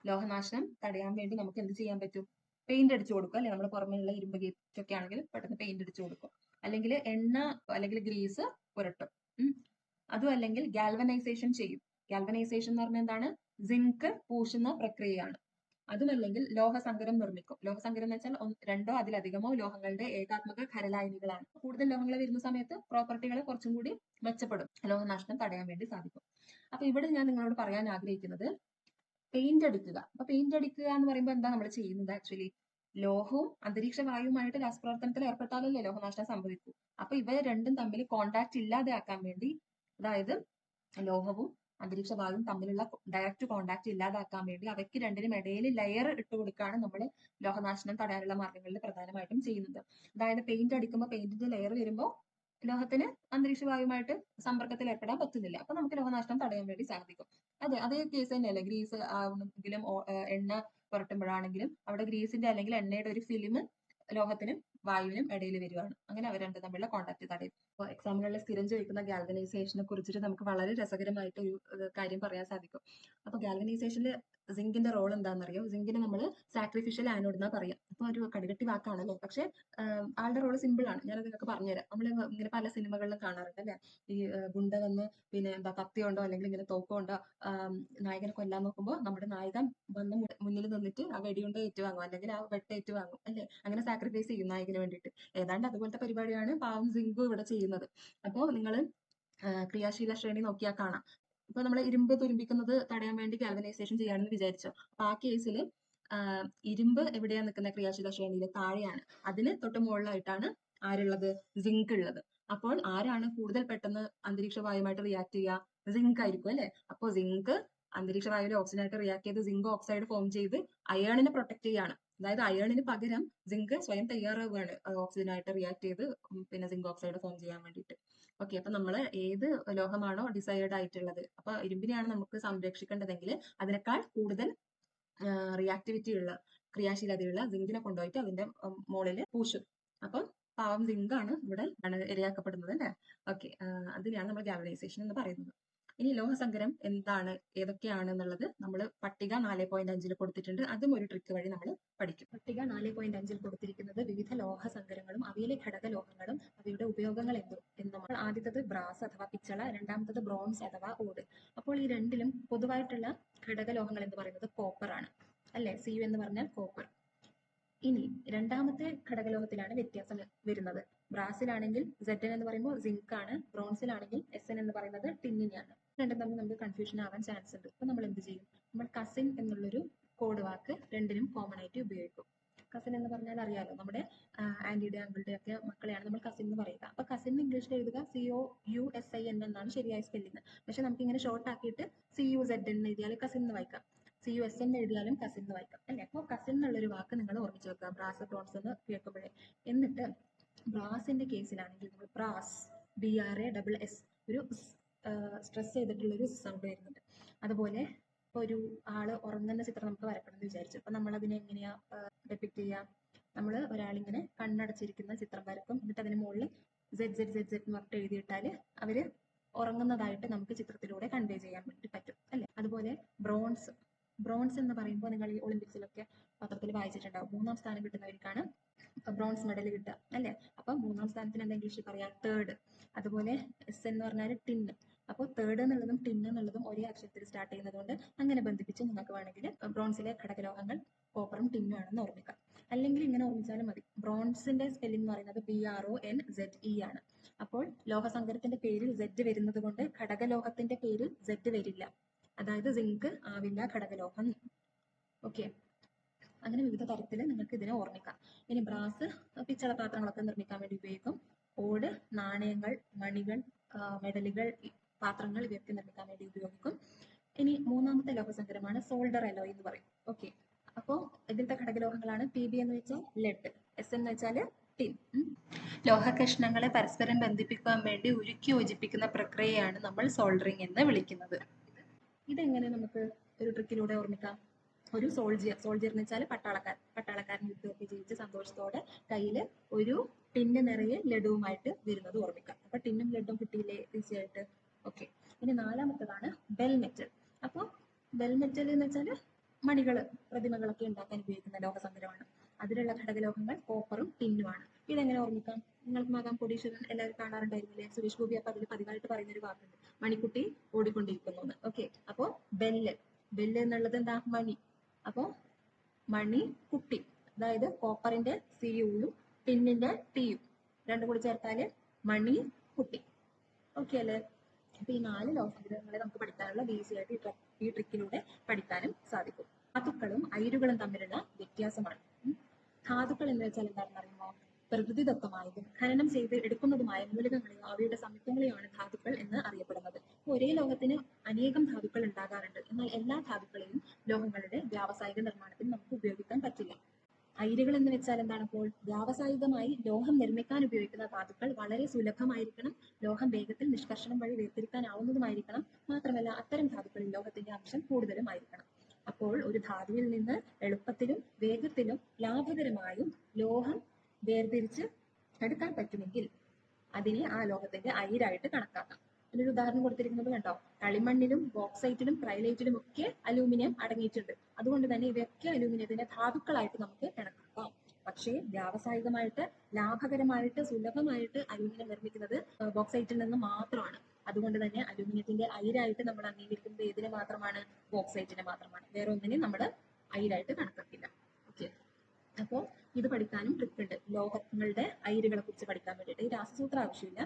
ലോഹനാശനം തടയാൻ വേണ്ടി നമുക്ക് എന്ത് ചെയ്യാൻ പറ്റും? പെയിന്റ് അടിച്ചു കൊടുക്കും അല്ലെ. നമ്മൾ പുറമേയുള്ള ഇരുമ്പ് ഗേറ്റൊക്കെ ആണെങ്കിൽ പെട്ടെന്ന് പെയിന്റ് അടിച്ചു കൊടുക്കും. അല്ലെങ്കിൽ എണ്ണ അല്ലെങ്കിൽ ഗ്രീസ് പുരട്ടും. അതും അല്ലെങ്കിൽ ഗാൽവനൈസേഷൻ ചെയ്യും. ഗാൽവനൈസേഷൻ എന്ന് പറഞ്ഞാൽ എന്താണ്? സിങ്ക് പൂശുന്ന പ്രക്രിയയാണ്. അതുമല്ലെങ്കിൽ ലോഹസങ്കരം നിർമ്മിക്കും. ലോഹസങ്കരം എന്ന് വെച്ചാൽ രണ്ടോ അതിലധികമോ ലോഹങ്ങളുടെ ഏകാത്മക ഖരലായനികളാണ്. കൂടുതൽ ലോഹങ്ങൾ വരുന്ന സമയത്ത് പ്രോപ്പർട്ടികൾ കുറച്ചും കൂടി മെച്ചപ്പെടും. ലോഹനാശനം തടയാൻ വേണ്ടി സാധിക്കും. അപ്പൊ ഇവിടെ ഞാൻ നിങ്ങളോട് പറയാൻ ആഗ്രഹിക്കുന്നത് പെയിന്റ് അടിക്കുക. അപ്പൊ പെയിന്റ് അടിക്കുക എന്ന് പറയുമ്പോൾ എന്താ നമ്മൾ ചെയ്യുന്നത്? ആക്ച്വലി ലോഹവും അന്തരീക്ഷ വായുവുമായിട്ട് രാസപ്രവർത്തനത്തിൽ ഏർപ്പെട്ടാലല്ലേ ലോഹനാശനം സംഭവിക്കൂ. അപ്പൊ ഇവ രണ്ടും തമ്മിൽ കോണ്ടാക്ട് ഇല്ലാതെ ആക്കാൻ വേണ്ടി, അതായത് ലോഹവും അന്തരീക്ഷ വായുവും തമ്മിലുള്ള ഡയറക്റ്റ് കോണ്ടാക്ട് ഇല്ലാതാക്കാൻ വേണ്ടി അവയ്ക്ക് രണ്ടിനും ഇടയിൽ ലെയർ ഇട്ട് കൊടുക്കുകയാണ് നമ്മൾ ലോഹനാശനം തടയാനുള്ള മാർഗങ്ങളിൽ പ്രധാനമായിട്ടും ചെയ്യുന്നത്. അതായത് പെയിന്റ് അടിക്കുമ്പോൾ പെയിന്റിന്റെ ലെയർ വരുമ്പോൾ ലോഹത്തിന് അന്തരീക്ഷ വായുമായിട്ട് സമ്പർക്കത്തിൽ ഏർപ്പെടാൻ പറ്റുന്നില്ല. അപ്പൊ നമുക്ക് ലോഹനാശനം തടയാൻ വേണ്ടി സാധിക്കും. അതേ കേസ് തന്നെയല്ലേ ഗ്രീസ് ആണെങ്കിലും എണ്ണ പുരട്ടുമ്പോഴാണെങ്കിലും അവിടെ ഗ്രീസിന്റെ അല്ലെങ്കിൽ എണ്ണയുടെ ഒരു ഫിലിം ലോഹത്തിനും വായുവിനും ഇടയിൽ വരുവാണ്. അങ്ങനെ അവർ രണ്ടും തമ്മിലുള്ള കോണ്ടാക്ട് തടയും. അപ്പോൾ എക്സാമുകളിൽ സ്ഥിരം ചോദിക്കുന്ന ഗാൽവനൈസേഷനെ കുറിച്ചിട്ട് നമുക്ക് വളരെ രസകരമായിട്ട് ഒരു കാര്യം പറയാൻ സാധിക്കും. അപ്പൊ ഗാൽവനൈസേഷനിൽ സിങ്കിന്റെ റോൾ എന്താണെന്നറിയോ? സിങ്കിന് നമ്മൾ സാക്രിഫിഷ്യൽ ആനോഡ് എന്നാ പറയാം. അപ്പൊ ഒരു കടുകട്ടി വാക്കാണല്ലോ, പക്ഷെ ആളുടെ റോള് സിമ്പിൾ ആണ്. ഞാനത് നിങ്ങൾക്ക് പറഞ്ഞുതരാം. നമ്മൾ ഇങ്ങനെ പല സിനിമകളിലും കാണാറുണ്ട് അല്ലെ, ഈ ഗുണ്ട വന്ന് പിന്നെ എന്താ കത്തി കൊണ്ടോ അല്ലെങ്കിൽ ഇങ്ങനെ തോക്ക് കൊണ്ടോ നായകനെ കൊല്ലാൻ നോക്കുമ്പോൾ നമ്മുടെ നായകൻ വന്ന് മുന്നിൽ നിന്നിട്ട് ആ വെടികൊണ്ട് ഏറ്റുവാങ്ങും അല്ലെങ്കിൽ ആ വെട്ട ഏറ്റുവാങ്ങും അല്ലെ, അങ്ങനെ സാക്രിഫൈസ് ചെയ്യും നായകന് വേണ്ടിയിട്ട്. ഏതാണ്ട് അതുപോലത്തെ പരിപാടിയാണ് പാവം സിങ്കു ഇവിടെ ചെയ്യുന്നത്. അപ്പോൾ നിങ്ങൾ ക്രിയാശീല ശ്രേണി നോക്കിയാൽ കാണാം. ഇപ്പൊ നമ്മൾ ഇരുമ്പ് തുരുമ്പിക്കുന്നത് തടയാൻ വേണ്ടി ഗാൽവനൈസേഷൻ ചെയ്യാണെന്ന് വിചാരിച്ചോ. അപ്പൊ ആ കേസിൽ ഇരുമ്പ് എവിടെയാണ് നിൽക്കുന്ന? ക്രിയാശീല ശ്രേണിയിൽ താഴെയാണ്. അതിന് തൊട്ട് മുകളിലായിട്ടാണ് ആരുള്ളത്? സിങ്ക് ഉള്ളത്. അപ്പോൾ ആരാണ് കൂടുതൽ പെട്ടെന്ന് അന്തരീക്ഷ വായുമായിട്ട് റിയാക്ട് ചെയ്യുക? സിങ്ക് ആയിരിക്കും അല്ലെ. അപ്പൊ സിങ്ക് അന്തരീക്ഷ വായുവിലെ ഓക്സിജനായിട്ട് റിയാക്ട് ചെയ്ത് സിങ്ക് ഓക്സൈഡ് ഫോം ചെയ്ത് അയേണിനെ പ്രൊട്ടക്ട് ചെയ്യാണ്. അതായത് അയേണിന് പകരം സിങ്ക് സ്വയം തയ്യാറാവുകയാണ് ഓക്സിജനായിട്ട് റിയാക്ട് ചെയ്ത് പിന്നെ സിങ്ക് ഓക്സൈഡ് ഫോം ചെയ്യാൻ വേണ്ടിയിട്ട്. ഓക്കെ, അപ്പൊ നമ്മൾ ഏത് ലോഹമാണോ ഡിസൈഡ് ആയിട്ടുള്ളത്, അപ്പൊ ഇരുമ്പിനെയാണ് നമുക്ക് സംരക്ഷിക്കേണ്ടതെങ്കിൽ അതിനേക്കാൾ കൂടുതൽ റിയാക്ടിവിറ്റി ഉള്ള ക്രിയാശീലതയുള്ള സിങ്കിനെ കൊണ്ടുപോയിട്ട് അതിന്റെ മുകളിൽ പൂശും. അപ്പം പാവം സിങ്കാണ് ഇവിടെ ഇരയാക്കപ്പെടുന്നത് അല്ലെ. ഓക്കെ, അതിനെയാണ് നമ്മൾ ഗാൽവനൈസേഷൻ എന്ന് പറയുന്നത്. ഇനി ലോഹസങ്കരം എന്താണ്, ഏതൊക്കെയാണ് എന്നുള്ളത് നമ്മൾ പട്ടിക 4.5 കൊടുത്തിട്ടുണ്ട്. അതും ഒരു ട്രിക്ക് വഴി നമ്മൾ പഠിക്കും. പട്ടിക 4.5 കൊടുത്തിരിക്കുന്നത് വിവിധ ലോഹസങ്കരങ്ങളും അവയിലെ ഘടക ലോഹങ്ങളും അവയുടെ ഉപയോഗങ്ങൾ നമ്മൾ ആദ്യത്തത് ബ്രാസ് അഥവാ പിച്ചള, രണ്ടാമത്തത് ബ്രോൺസ് അഥവാ ഓട്. അപ്പോൾ ഈ രണ്ടിലും പൊതുവായിട്ടുള്ള ഘടക ലോഹങ്ങൾ എന്ന് പറയുന്നത് കോപ്പർ ആണ് അല്ലെ. Cu എന്ന് പറഞ്ഞാൽ കോപ്പർ. ഇനി രണ്ടാമത്തെ ഘടകലോഹത്തിലാണ് വ്യത്യാസം വരുന്നത്. ബ്രാസിലാണെങ്കിൽ ZN എന്ന് പറയുമ്പോൾ സിങ്ക് ആണ്, ബ്രോൺസിലാണെങ്കിൽ SN എന്ന് പറയുന്നത് ടിന്നിനെയാണ്. രണ്ടും തമ്മിൽ നമുക്ക് കൺഫ്യൂഷൻ ആവാൻ ചാൻസ് ഉണ്ട്. അപ്പൊ നമ്മൾ എന്ത് ചെയ്യും? നമ്മൾ കസിൻ എന്നുള്ളൊരു കോഡ് വാക്ക് രണ്ടിനും കോമൺ ആയിട്ട് ഉപയോഗിക്കും. കസിൻ എന്ന് പറഞ്ഞാൽ അറിയാലോ, നമ്മുടെ ആന്റിയുടെ അങ്കിളുടെ ഒക്കെ മക്കളെയാണ് നമ്മൾ കസിൻ എന്ന് പറയുക. അപ്പൊ കസിൻ ഇംഗ്ലീഷിൽ എഴുതുക COUSIN എന്നാണ് ശരിയായ സ്പെല്ലിംഗ്. പക്ഷെ നമുക്ക് ഇങ്ങനെ ഷോർട്ട് ആക്കിയിട്ട് CUZN എന്ന് എഴുതിയാൽ കസിൻ എന്ന് വായിക്കാം, CUSN എഴുതിയാലും കസിൻ എന്ന് വായിക്കാം അല്ലെ. അപ്പോൾ കസിൻ എന്നുള്ളൊരു വാക്ക് നിങ്ങൾ ഓർമ്മിച്ച് വെക്കുക ബ്രാസ് ബ്രോൺസ് എന്ന് കേൾക്കുമ്പോഴേ. എന്നിട്ട് ബ്രാസിന്റെ കേസിലാണെങ്കിൽ നമ്മൾ ബ്രാസ് BRASS ഒരു സ്ട്രെസ് ചെയ്തിട്ടുള്ള ഒരു സൗണ്ട് വരുന്നുണ്ട്. അതുപോലെ ഇപ്പൊ ഒരു ആള് ഉറങ്ങുന്ന ചിത്രം നമുക്ക് വരക്കണം എന്ന് വിചാരിച്ചു. അപ്പൊ നമ്മൾ അതിനെ എങ്ങനെയാ ഡെപ്പിക്ട് ചെയ്യാം? നമ്മൾ ഒരാളിങ്ങനെ കണ്ണടച്ചിരിക്കുന്ന ചിത്രം വരക്കും, എന്നിട്ട് അതിന് മുകളിൽ ZZZZ എന്ന് പറഞ്ഞിട്ട് എഴുതിയിട്ടാല് അവര് ഉറങ്ങുന്നതായിട്ട് നമുക്ക് ചിത്രത്തിലൂടെ കൺവേ ചെയ്യാൻ വേണ്ടി പറ്റും അല്ലെ. അതുപോലെ ബ്രോൺസ് എന്ന് പറയുമ്പോൾ നിങ്ങൾ ഈ ഒളിമ്പിക്സിലൊക്കെ പത്രത്തിൽ വായിച്ചിട്ടുണ്ടാവും, 3ാം സ്ഥാനം കിട്ടുന്നവർക്കാണ് ബ്രോൺസ് മെഡൽ കിട്ടുക അല്ലെ. അപ്പൊ 3ാം സ്ഥാനത്തിന് എന്താ ഇംഗ്ലീഷിൽ പറയാ? തേർഡ്. അതുപോലെ SN എന്ന് പറഞ്ഞാൽ ടിന്ന്. അപ്പോൾ തേർഡ് എന്നുള്ളതും ടിന്ന് എന്നുള്ളതും ഒരേ അക്ഷരത്തിൽ സ്റ്റാർട്ട് ചെയ്യുന്നതുകൊണ്ട് അങ്ങനെ ബന്ധിപ്പിച്ച് നിങ്ങൾക്ക് വേണമെങ്കിൽ ബ്രോൺസിലെ ഘടകലോഹങ്ങൾ കോപ്പറും ടിന്നും ആണെന്ന് ഓർമ്മിക്കാം. അല്ലെങ്കിൽ ഇങ്ങനെ ഓർമ്മിച്ചാലും മതി. ബ്രോൺസിന്റെ സ്പെല്ലിംഗ് എന്ന് പറയുന്നത് BRONZE ആണ്. അപ്പോൾ ലോഹസങ്കരത്തിന്റെ പേരിൽ Z വരുന്നത് കൊണ്ട് ഘടകലോഹത്തിന്റെ പേരിൽ Z വരില്ല. അതായത് സിങ്ക് ആവില്ല ഘടകലോഹം. ഓക്കെ, അങ്ങനെ വിവിധ തരത്തിൽ നിങ്ങൾക്ക് ഇതിനെ ഓർമ്മിക്കാം. ഇനി ബ്രാസ് പിച്ചള പാത്രങ്ങളൊക്കെ നിർമ്മിക്കാൻ വേണ്ടി ഉപയോഗിക്കും. ഓട്, നാണയങ്ങൾ, മണികൾ, മെഡലുകൾ, പാത്രങ്ങൾ ഇവയൊക്കെ നിർമ്മിക്കാൻ വേണ്ടി ഉപയോഗിക്കും. ഇനി 3ാമത്തെ ലോഹസങ്കരമാണ് സോൾഡർ അലോയ് എന്ന് പറയും. ഓക്കെ, അപ്പോൾ ഇതിലത്തെ ഘടകലോഹങ്ങളാണ് PB എന്ന് വെച്ചാൽ ലെഡ്, SN എന്ന് വെച്ചാൽ ടിൻ. ലോഹകഷ്ണങ്ങളെ പരസ്പരം ബന്ധിപ്പിക്കാൻ വേണ്ടി ഉരുക്കി യോജിപ്പിക്കുന്ന പ്രക്രിയയാണ് നമ്മൾ സോൾഡറിങ് എന്ന് വിളിക്കുന്നത്. ഇതെങ്ങനെ നമുക്ക് ഒരു ട്രിക്കിലൂടെ ഓർമ്മിക്കാം? ഒരു സോൾജിയർ എന്ന് വെച്ചാൽ പട്ടാളക്കാരൻ യുദ്ധമൊക്കെ ജയിച്ച് സന്തോഷത്തോടെ കയ്യിൽ ഒരു ടിന്ന് നിറയെ ലഡുവുമായിട്ട് വരുന്നത് ഓർമ്മിക്കാം. അപ്പൊ ടിന്നും ലഡും കിട്ടിയില്ലേ ഈസി ആയിട്ട്. ഓക്കെ, ഇനി 4ാമത്തേതാണ് ബെൽ മെറ്റൽ. അപ്പോൾ ബെൽ മെറ്റൽ എന്ന് വെച്ചാൽ മണികള്, പ്രതിമകളൊക്കെ ഉണ്ടാക്കാൻ ഉപയോഗിക്കുന്ന ലോഹസങ്കരമാണ്. അതിലുള്ള ഘടകലോഹങ്ങൾ കോപ്പറും ടിന്നുമാണ്. ഇതെങ്ങനെ ഓർമ്മിക്കാം? നിങ്ങൾക്ക് മകം കോടീശ്വരൻ എല്ലാവരും കാണാറുണ്ടായിരുന്നില്ലേ? സുരേഷ് ഗോപി അപ്പൊ അതിൽ പതിവായിട്ട് പറയുന്ന ഒരു വാക്കുണ്ട്, മണിക്കുട്ടി ഓടിക്കൊണ്ടിരിക്കുന്നു എന്ന്. ഓക്കെ, അപ്പോ ബെല്ല് എന്നുള്ളത് എന്താ? മണി. അപ്പോ മണി കുട്ടി, അതായത് കോപ്പറിന്റെ CUയും ടിന്നിന്റെ TUയും രണ്ടും കൂടി ചേർത്താല് മണി കുട്ടി. ഓക്കെ അല്ലേ? അപ്പൊ ഈ 4 ലോഹസങ്കരങ്ങളെ നമുക്ക് പഠിക്കാനുള്ള ഈസി ആയിട്ട് ഈ ട്രിക്കിലൂടെ പഠിക്കാനും സാധിക്കും. ധാതുക്കളും അയിരുകളും തമ്മിലുള്ള വ്യത്യാസമാണ്. ധാതുക്കൾ എന്ന് വെച്ചാൽ എന്താണെന്ന് അറിയുമോ? പ്രകൃതിദത്തമായതും ഖനനം ചെയ്ത് എടുക്കുന്നതുമായ മൂലകങ്ങളെയോ അവയുടെ സംയുക്തങ്ങളെയാണ് ധാതുക്കൾ എന്ന് അറിയപ്പെടുന്നത്. ഒരേ ലോഹത്തിന് അനേകം ധാതുക്കൾ ഉണ്ടാകാറുണ്ട്. എന്നാൽ എല്ലാ ധാതുക്കളെയും ലോഹങ്ങളുടെ വ്യാവസായിക നിർമ്മാണത്തിന് നമുക്ക് ഉപയോഗിക്കാൻ പറ്റില്ല. അയിരുകൾ എന്ന് വെച്ചാൽ എന്താണ്? അപ്പോൾ വ്യാവസായികമായി ലോഹം നിർമ്മിക്കാൻ ഉപയോഗിക്കുന്ന ധാതുക്കൾ വളരെ സുലഭമായിരിക്കണം, ലോഹം വേഗത്തിൽ നിഷ്കർഷണം വഴി വേർതിരിക്കാനാവുന്നതുമായിരിക്കണം. മാത്രമല്ല അത്തരം ധാതുക്കളിൽ ലോഹത്തിന്റെ അംശം കൂടുതലുമായിരിക്കണം. അപ്പോൾ ഒരു ധാതുവിൽ നിന്ന് എളുപ്പത്തിലും വേഗത്തിലും ലാഭകരമായും ലോഹം വേർതിരിച്ച് എടുക്കാൻ പറ്റുമെങ്കിൽ അതിനെ ആ ലോഹത്തിന്റെ അയിരായിട്ട് കണക്കാക്കാം. ഇതിനൊരു ഉദാഹരണം കൊടുത്തിരിക്കുന്നത് കണ്ടോ? കളിമണ്ണിലും ബോക്സൈറ്റിലും ട്രൈലൈറ്റിലും ഒക്കെ അലൂമിനിയം അടങ്ങിയിട്ടുണ്ട്. അതുകൊണ്ട് തന്നെ ഇവയൊക്കെ അലൂമിനിയത്തിന്റെ ധാതുക്കളായിട്ട് നമുക്ക് കണക്കാക്കാം. പക്ഷേ വ്യാവസായികമായിട്ട് ലാഭകരമായിട്ട് സുലഭമായിട്ട് അലൂമിനിയം നിർമ്മിക്കുന്നത് ബോക്സൈറ്റിൽ നിന്ന് മാത്രമാണ്. അതുകൊണ്ട് തന്നെ അലൂമിനിയത്തിന്റെ അയിരായിട്ട് നമ്മൾ അംഗീകരിക്കുന്നത് ഏതിനെ മാത്രമാണ്? ബോക്സൈറ്റിനെ മാത്രമാണ്. വേറെ ഒന്നിനെ നമ്മൾ അയിരായിട്ട് കണക്കാക്കില്ല. ഓക്കെ, അപ്പോൾ ഇത് പഠിക്കാനും ട്രിക്ക് ഉണ്ട്, ലോഹങ്ങളുടെ അയിരുകളെ കുറിച്ച് പഠിക്കാൻ വേണ്ടിയിട്ട്. ഈ രാസസൂത്രം ആവശ്യമില്ല.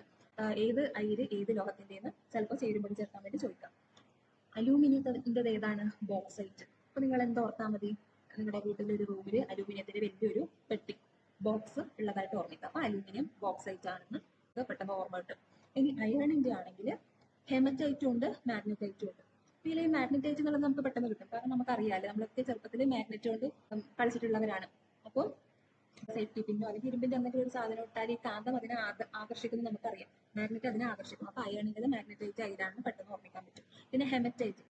ഏത് അയിര് ഏത് ലോഹത്തിന്റെന്ന് ചിലപ്പോൾ ചേരുമ്പോൾ ചേർക്കാൻ വേണ്ടി ചോദിക്കാം. അലൂമിനിയത്തിന്റെ ഏതാണ്? ബോക്സൈറ്റ്. അപ്പൊ നിങ്ങൾ എന്താ ഓർത്താൽ മതി? നിങ്ങളുടെ വീട്ടിലെ ഒരു റൂമിൽ അലൂമിനിയത്തിന്റെ വലിയൊരു പെട്ടി ബോക്സ് ഉള്ളതായിട്ട് ഓർമ്മിക്കാം. അപ്പൊ അലൂമിനിയം ബോക്സൈറ്റ് ആണെന്ന് പെട്ടെന്ന് ഓർമ്മ കിട്ടും. ഇനി അയണിന്റെ ആണെങ്കിൽ ഹെമറ്റൈറ്റും ഉണ്ട്, മാഗ്നറ്റൈറ്റും ഉണ്ട്. ഇതിൽ ഈ മാഗ്നറ്റൈറ്റ് എന്നുള്ളത് നമുക്ക് പെട്ടെന്ന് കിട്ടും, കാരണം നമുക്കറിയാലോ, നമ്മളൊക്കെ ചെറുപ്പത്തിൽ മാഗ്നറ്റ് കൊണ്ട് കളിച്ചിട്ടുള്ളവരാണ്. അപ്പോൾ സേഫ്റ്റി പിന്നോ അല്ലെങ്കിൽ ഇരുമ്പിന്റെ എന്തെങ്കിലും ഒരു സാധനം ഇട്ടാൽ ഈ കാന്തം അതിനെ ആകർഷിക്കുന്നത് നമുക്കറിയാം, മാഗ്നറ്റ് അതിനെ ആകർഷിക്കും. അപ്പൊ അയണിന്റെ മാഗ്നറ്റൈറ്റ് അയിരാണെന്ന് പെട്ടെന്ന് ഓർമ്മിക്കാൻ പറ്റും. പിന്നെ ഹെമറ്റൈറ്റ്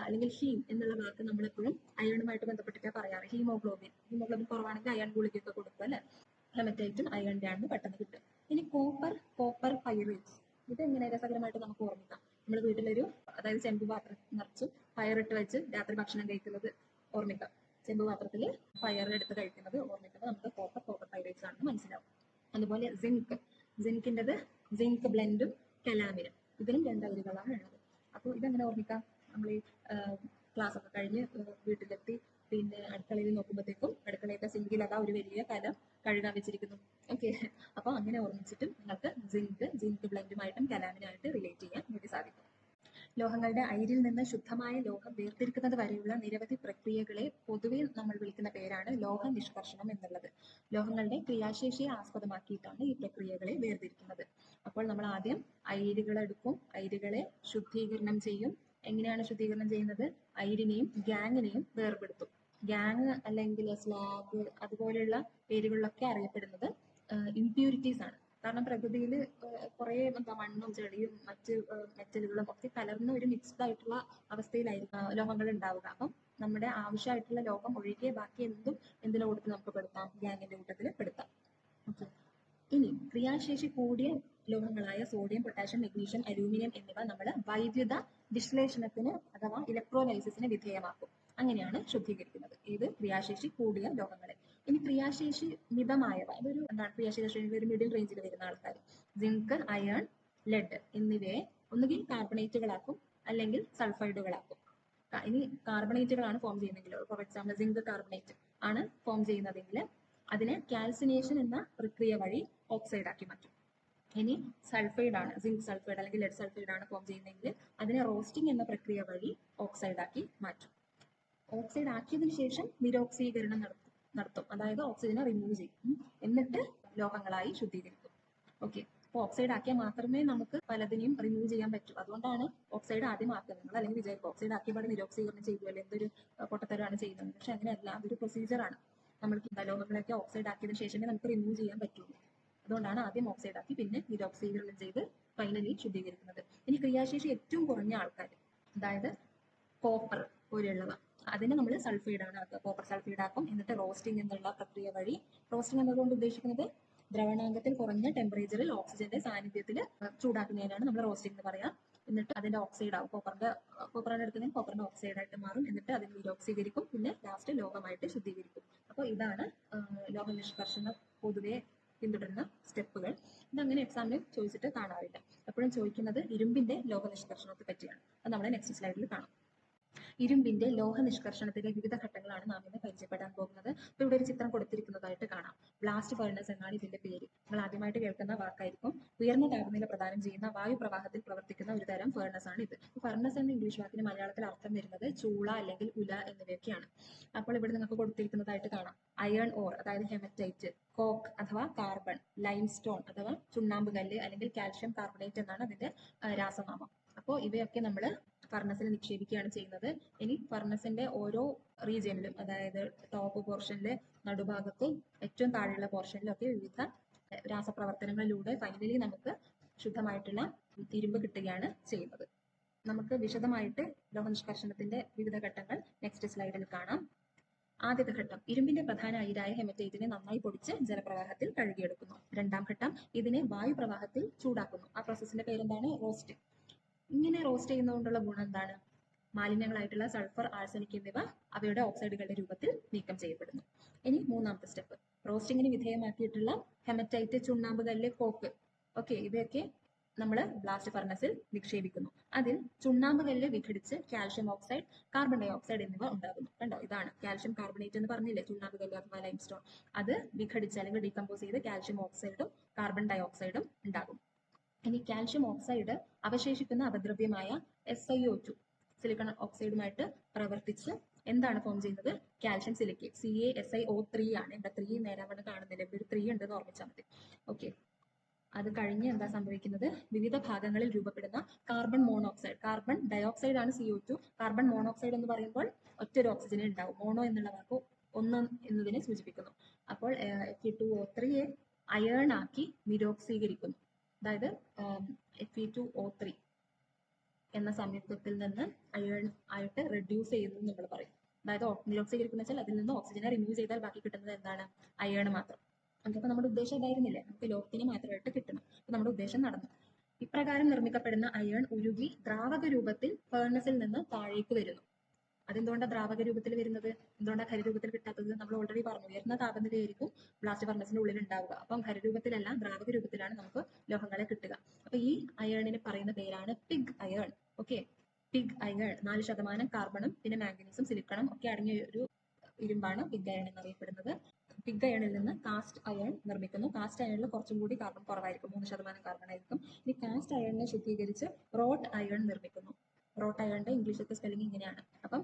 അല്ലെങ്കിൽ ഹീം എന്നുള്ള വാക്ക് നമ്മളെപ്പോഴും അയണുമായിട്ട് ബന്ധപ്പെട്ടിട്ടാണ് പറയാറ്. ഹീമോഗ്ലോബിൻ കുറവാണെങ്കിൽ അയൺ ഗുളികയൊക്കെ കൊടുക്കും അല്ലെ. ഹെമറ്റൈറ്റും അയണിന്റെ ആണെന്ന് പെട്ടെന്ന് കിട്ടും. ഇനി കോപ്പർ പൈറേറ്റ്സ്, ഇത് എങ്ങനെ രസകരമായിട്ട് നമുക്ക് ഓർമ്മിക്കാം. നമ്മൾ വീട്ടിലൊരു അതായത് ചെമ്പ് പാത്രം നിറച്ചും പയറിട്ട് വെച്ച് രാത്രി ഭക്ഷണം കഴിക്കുന്നത് ഓർമ്മിക്കാം. ചെമ്പ് പാത്രത്തിൽ പയറെടുത്ത് കഴിക്കുന്നത് ഓർമ്മിക്കുന്നത് നമുക്ക് കോപ്പർ പൈറേറ്റ്സ് ആണെന്ന് മനസ്സിലാവും. അതുപോലെ സിങ്കിൻ്റെത് സിങ്ക് ബ്ലെൻഡും കലാമിനും, ഇതിനും 2 അയിരുകളാണ് ഉള്ളത്. അപ്പോൾ ഇതെങ്ങനെ ഓർമ്മിക്കാം? നമ്മൾ ഈ ക്ലാസ് ഒക്കെ കഴിഞ്ഞ് വീട്ടിലെത്തി പിന്നെ അടുക്കളയിൽ നോക്കുമ്പോഴത്തേക്കും അടുക്കളയുടെ സിങ്കിലൊക്കെ ഒരു വലിയ കലം കഴുകാൻ വെച്ചിരിക്കുന്നു. ഓക്കെ, അപ്പോൾ അങ്ങനെ ഓർമ്മിച്ചിട്ടും നിങ്ങൾക്ക് ജിങ്ക് ബ്ലെൻഡുമായിട്ടും കലാമിനായിട്ട് റിലേറ്റ് ചെയ്യാൻ വേണ്ടി സാധിക്കും. ലോഹങ്ങളുടെ അയിരിൽ നിന്ന് ശുദ്ധമായ ലോഹം വേർതിരിക്കുന്നത് വരെയുള്ള നിരവധി പ്രക്രിയകളെ പൊതുവെ നമ്മൾ വിളിക്കുന്ന പേരാണ് ലോഹ നിഷ്കർഷണം എന്നുള്ളത്. ലോഹങ്ങളുടെ ക്രിയാശേഷിയെ ആസ്പദമാക്കിയിട്ടാണ് ഈ പ്രക്രിയകളെ വേർതിരിക്കുന്നത്. അപ്പോൾ നമ്മൾ ആദ്യം അയിരുകളെടുക്കും, അയിരുകളെ ശുദ്ധീകരണം ചെയ്യും. എങ്ങനെയാണ് ശുദ്ധീകരണം ചെയ്യുന്നത്? അയിരിനെയും ഗാങ്ങിനെയും വേർപെടുത്തും. ഗാങ് അല്ലെങ്കിൽ സ്ലാഗ് അതുപോലെയുള്ള പേരുകളിലൊക്കെ അറിയപ്പെടുന്നത് ഇംപ്യൂരിറ്റീസ് ആണ്. കാരണം പ്രകൃതിയിൽ കുറെ മണ്ണും ചെളിയും മറ്റ് മെറ്റലുകളും ഒക്കെ കലർന്ന ഒരു മിക്സ്ഡ് ആയിട്ടുള്ള അവസ്ഥയിലായിരിക്കും ലോഹങ്ങൾ ഉണ്ടാവുക. അപ്പം നമ്മുടെ ആവശ്യമായിട്ടുള്ള ലോഹം ഒഴികെ ബാക്കി എന്തിന്റെ കൂട്ടത്തിൽ നമുക്ക് പെടുത്താം? ഗാങ്ങിന്റെ കൂട്ടത്തിൽ പെടുത്താം. ഓക്കെ, ഇനി ക്രിയാശേഷി കൂടിയ ലോഹങ്ങളായ സോഡിയം, പൊട്ടാഷ്യം, മെഗ്നീഷ്യം, അലൂമിനിയം എന്നിവ നമ്മൾ വൈദ്യുത വിശ്ലേഷണത്തിന് അഥവാ ഇലക്ട്രോലൈസിസിന് വിധേയമാക്കും. അങ്ങനെയാണ് ശുദ്ധീകരിക്കുന്നത്. ഇത് ക്രിയാശേഷി കൂടിയ ലോഹങ്ങളെ. ഇനി ക്രിയാശേഷി മിതമായവ, അതൊരു ക്രിയാശേഷി ഒരു മിഡിൽ റേഞ്ചിൽ വരുന്ന ആൾക്കാർ, സിങ്ക്, അയൺ, ലെഡ് എന്നിവയെ ഒന്നുകിൽ കാർബണേറ്റുകളാക്കും അല്ലെങ്കിൽ സൾഫൈഡുകളാക്കും. ഇനി കാർബണേറ്റുകളാണ് ഫോം ചെയ്യുന്നതെങ്കിൽ, ഫോർ എക്സാമ്പിൾ സിങ്ക് കാർബണേറ്റ് ആണ് ഫോം ചെയ്യുന്നതെങ്കിൽ അതിനെ കാൽസിനേഷൻ എന്ന പ്രക്രിയ വഴി ഓക്സൈഡ് ആക്കി മാറ്റും. ഇനി സൾഫൈഡ് ആണ്, സിങ്ക് സൾഫൈഡ് അല്ലെങ്കിൽ ലെഡ് സൾഫൈഡ് ആണ് ഫോം ചെയ്യുന്നതെങ്കിൽ അതിനെ റോസ്റ്റിംഗ് എന്ന പ്രക്രിയ വഴി ഓക്സൈഡ് ആക്കി മാറ്റും. ഓക്സൈഡ് ആക്കിയതിനു ശേഷം നിരോക്സീകരണം നടത്തും. അതായത് ഓക്സിജനെ റിമൂവ് ചെയ്യും, എന്നിട്ട് ലോഹങ്ങളായി ശുദ്ധീകരിക്കും. ഓക്കെ, അപ്പോൾ ഓക്സൈഡ് ആക്കിയാൽ മാത്രമേ നമുക്ക് പലതിനെയും റിമൂവ് ചെയ്യാൻ പറ്റൂ. അതുകൊണ്ടാണ് ഓക്സൈഡ് ആദ്യം ആക്കുന്നത്. നിങ്ങൾ അല്ലെങ്കിൽ വിചാരിക്കും ഓക്സൈഡ് ആക്കിയപാട് നിരോക്സീകരണം ചെയ്യുമല്ലോ, എന്തൊരു പൊട്ടത്തരമാണ് ചെയ്യുന്നത്. പക്ഷെ അങ്ങനെയല്ല, അതൊരു പ്രൊസീജിയറാണ്. നമ്മൾക്ക് ലോഹങ്ങളൊക്കെ ഓക്സൈഡ് ആക്കിയതിനു ശേഷമേ നമുക്ക് റിമൂവ് ചെയ്യാൻ പറ്റുള്ളൂ. അതുകൊണ്ടാണ് ആദ്യം ഓക്സൈഡ് ആക്കി പിന്നെ നിരോക്സീകരണം ചെയ്ത് ഫൈനലി ശുദ്ധീകരിക്കുന്നത്. ഇനി ക്രിയാശേഷി ഏറ്റവും കുറഞ്ഞ ആൾക്കാർ, അതായത് കോപ്പർ പോലെയുള്ളവ, അതിനെ നമ്മൾ സൾഫൈഡ് ആണ് ആക്കുക. കോപ്പർ സൾഫൈഡ് ആക്കും. എന്നിട്ട് റോസ്റ്റിംഗ് എന്നുള്ള പ്രക്രിയ വഴി, റോസ്റ്റിംഗ് എന്നതുകൊണ്ട് ഉദ്ദേശിക്കുന്നത് ദ്രവണാങ്കത്തിൽ കുറഞ്ഞ ടെമ്പറേച്ചറിൽ ഓക്സിജന്റെ സാന്നിധ്യത്തിൽ ചൂടാക്കുന്നതിനാണ് നമ്മൾ റോസ്റ്റിംഗ് എന്ന് പറയാം. എന്നിട്ട് അതിന്റെ ഓക്സൈഡ് ആവും, കോപ്പറാണ് എടുക്കുന്നത്, കോപ്പറിന്റെ ഓക്സൈഡ് ആയിട്ട് മാറും. എന്നിട്ട് അതിന് നിരോക്സീകരിക്കും, പിന്നെ ലാസ്റ്റ് ലോഹമായിട്ട് ശുദ്ധീകരിക്കും. അപ്പോൾ ഇതാണ് ലോഹ നിഷ്കർഷണം പൊതുവെ പിന്തുടരുന്ന സ്റ്റെപ്പുകൾ. ഇതങ്ങനെ എക്സാമിന് ചോദിച്ചിട്ട് കാണാറില്ല. എപ്പോഴും ചോദിക്കുന്നത് ഇരുമ്പിന്റെ ലോഹ നിഷ്കർഷണത്തെ പറ്റിയാണ്. അത് നമ്മൾ നെക്സ്റ്റ് സ്ലൈഡിൽ കാണാം. ഇരുമ്പിന്റെ ലോഹ നിഷ്കർഷണത്തിലെ വിവിധ ഘട്ടങ്ങളാണ് നാം ഇന്ന് പരിചയപ്പെടാൻ പോകുന്നത്. അപ്പോൾ ഇവിടെ ഒരു ചിത്രം കൊടുത്തിരിക്കുന്നതായിട്ട് കാണാം. ബ്ലാസ്റ്റ് ഫർണസ് എന്നാണ് ഇതിന്റെ പേര്. നിങ്ങൾ ആദ്യമായിട്ട് കേൾക്കുന്ന വാക്കായിരിക്കും. ഉയർന്ന താപനില പ്രദാനം ചെയ്യുന്ന വായു പ്രവാഹത്തിൽ പ്രവർത്തിക്കുന്ന ഒരു തരം ഫർണസ് ആണ് ഇത്. ഫർണസ് എന്ന ഇംഗ്ലീഷ് വാക്കിന് മലയാളത്തിൽ അർത്ഥം വരുന്നത് ചൂള അല്ലെങ്കിൽ ഉല എന്നിവയൊക്കെയാണ്. അപ്പോൾ ഇവിടെ നിങ്ങൾക്ക് കൊടുത്തിരിക്കുന്നതായിട്ട് കാണാം. അയൺ ഓർ അതായത് ഹെമറ്റൈറ്റ്, കോക്ക് അഥവാ കാർബൺ, ലൈം സ്റ്റോൺ അഥവാ ചുണ്ണാമ്പ് കല്ല് അല്ലെങ്കിൽ കാൽഷ്യം കാർബണേറ്റ് എന്നാണ് അതിന്റെ രാസനാമം. അപ്പോൾ ഇവയൊക്കെ നമ്മൾ ഫർണസിൽ നിക്ഷേപിക്കുകയാണ് ചെയ്യുന്നത്. ഇനി ഫർണസിന്റെ ഓരോ റീജിയനിലും, അതായത് ടോപ്പ് പോർഷനിലെ നടുഭാഗത്തും ഏറ്റവും താഴെയുള്ള പോർഷനിലൊക്കെ വിവിധ രാസപ്രവർത്തനങ്ങളിലൂടെ ഫൈനലി നമുക്ക് ശുദ്ധമായിട്ടുള്ള ഇരുമ്പ് കിട്ടുകയാണ് ചെയ്യുന്നത്. നമുക്ക് വിശദമായിട്ട് ലോഹനിഷ്കർഷണത്തിന്റെ വിവിധ ഘട്ടങ്ങൾ നെക്സ്റ്റ് സ്ലൈഡിൽ കാണാം. ആദ്യത്തെ ഘട്ടം, ഇരുമ്പിന്റെ പ്രധാന അയിരായ ഹെമറ്റൈറ്റിനെ നന്നായി പൊടിച്ച് ജലപ്രവാഹത്തിൽ കഴുകിയെടുക്കുന്നു. രണ്ടാം ഘട്ടം, ഇതിനെ വായുപ്രവാഹത്തിൽ ചൂടാക്കുന്നു. ആ പ്രോസസ്സിന്റെ പേരെന്താണ്? റോസ്റ്റ്. ഇങ്ങനെ റോസ്റ്റ് ചെയ്യുന്നതുകൊണ്ടുള്ള ഗുണം എന്താണ്? മാലിന്യങ്ങളായിട്ടുള്ള സൾഫർ, ആഴ്സനിക് എന്നിവ അവയുടെ ഓക്സൈഡുകളുടെ രൂപത്തിൽ നീക്കം ചെയ്യപ്പെടുന്നു. ഇനി മൂന്നാമത്തെ സ്റ്റെപ്പ്, റോസ്റ്റിങ്ങിന് വിധേയമാക്കിയിട്ടുള്ള ഹെമറ്റൈറ്റ്, ചുണ്ണാമ്പ് കല്ല്, കോക്ക്, ഓക്കെ, ഇവയൊക്കെ നമ്മൾ ബ്ലാസ്റ്റ് ഫർണസിൽ നിക്ഷേപിക്കുന്നു. അതിൽ ചുണ്ണാമ്പ് കല്ല് വിഘടിച്ച് calcium oxide, carbon dioxide എന്നിവ ഉണ്ടാകുന്നു. കണ്ടോ, ഇതാണ് കാൽഷ്യം കാർബണേറ്റ് എന്ന് പറഞ്ഞില്ലേ, ചുണ്ണാമ്പ് കല്ല് അഥവാ ലൈംസ്റ്റോൺ. അത് വിഘടിച്ച് അല്ലെങ്കിൽ ഡീകമ്പോസ് ചെയ്ത് കാൽഷ്യം ഓക്സൈഡും കാർബൺ ഡൈ ഓക്സൈഡും ഉണ്ടാകും. ഇനി കാൽഷ്യം ഓക്സൈഡ് അവശേഷിക്കുന്ന അപദ്രവ്യമായ SiO2 സിലിക്കൺ ഓക്സൈഡുമായിട്ട് പ്രവർത്തിച്ച് എന്താണ് ഫോം ചെയ്യുന്നത്? കാൽഷ്യം സിലിക്കേറ്റ്, CaSiO3 ആണ്. ഇവിടെ 3 നേരാവണ്ണം കാണുന്നില്ല, ഇവിടെ ഒരു 3 ഉണ്ടെന്ന് ഓർമ്മിച്ചാൽ മതി. ഓക്കെ, അത് കഴിഞ്ഞ് എന്താ സംഭവിക്കുന്നത്? വിവിധ ഭാഗങ്ങളിൽ രൂപപ്പെടുന്ന കാർബൺ മോണോക്സൈഡ്, കാർബൺ ഡയോക്സൈഡ് ആണ് CO2. കാർബൺ മോണോക്സൈഡ് എന്ന് പറയുമ്പോൾ ഒറ്റൊരു ഓക്സിജനെ ഉണ്ടാവും. മോണോ എന്നുള്ള വാക്ക് ഒന്ന് എന്നതിനെ സൂചിപ്പിക്കുന്നു. അപ്പോൾ Fe2O3യെ അയേൺ ആക്കി നിരോക്സീകരിക്കുന്നു. അതായത് Fe2O3 എന്ന സംയുക്തത്തിൽ നിന്ന് അയേൺ ആയിട്ട് റെഡ്യൂസ് ചെയ്യുന്നു നമ്മൾ പറയും. അതായത് നിരോക്സീകരിക്കുന്ന വെച്ചാൽ അതിൽ നിന്ന് ഓക്സിജനെ റിമൂവ് ചെയ്താൽ ബാക്കി കിട്ടുന്നത് എന്താണ്? അയേൺ മാത്രം. അപ്പോൾ നമ്മുടെ ഉദ്ദേശം ഇതായിരുന്നില്ലേ, നമുക്ക് ലോഹത്തിന് മാത്രമായിട്ട് കിട്ടണം. അപ്പോൾ നമ്മുടെ ഉദ്ദേശം നടന്നു. ഇപ്രകാരം നിർമ്മിക്കപ്പെടുന്ന അയേൺ ഉരുകി ദ്രാവക രൂപത്തിൽ ഫേർണസിൽ നിന്ന് താഴേക്ക് വരുന്നു. അതെന്തുകൊണ്ടാണ് ദ്രാവക രൂപത്തിൽ വരുന്നത്? എന്തുകൊണ്ടാണ് ഖരരൂപത്തിൽ കിട്ടാത്തത്? നമ്മൾ ഓൾറെഡി പറഞ്ഞു, ഉയർന്ന താപനിലയായിരിക്കും ബ്ലാസ്റ്റ് ഫർണസിന്റെ ഉള്ളിൽ ഉണ്ടാവുക. അപ്പം ഖരരൂപത്തിലല്ല, ദ്രാവക രൂപത്തിലാണ് നമുക്ക് ലോഹങ്ങളെ കിട്ടുക. അപ്പൊ ഈ അയേണിന് പറയുന്ന പേരാണ് pig iron. Okay, pig iron 4% കാർബണും പിന്നെ മാംഗനീസും സിലിക്കണും ഒക്കെ അടങ്ങിയ ഒരു ഇരുമ്പാണ് പിഗ് അയൺ എന്നറിയപ്പെടുന്നത്. പിഗ് അയണിൽ നിന്ന് കാസ്റ്റ് അയൺ നിർമ്മിക്കുന്നു. കാസ്റ്റ് അയണിൽ കുറച്ചും കൂടി കാർബൺ കുറവായിരിക്കും, 3% കാർബൺ ആയിരിക്കും. ഇനി കാസ്റ്റ് അയണിനെ ശുദ്ധീകരിച്ച് റോട്ട് അയൺ നിർമ്മിക്കുന്നു. റോട്ട് അയണിന്റെ ഇംഗ്ലീഷിലത്തെ സ്പെല്ലിംഗ് ഇങ്ങനെയാണ്. അപ്പം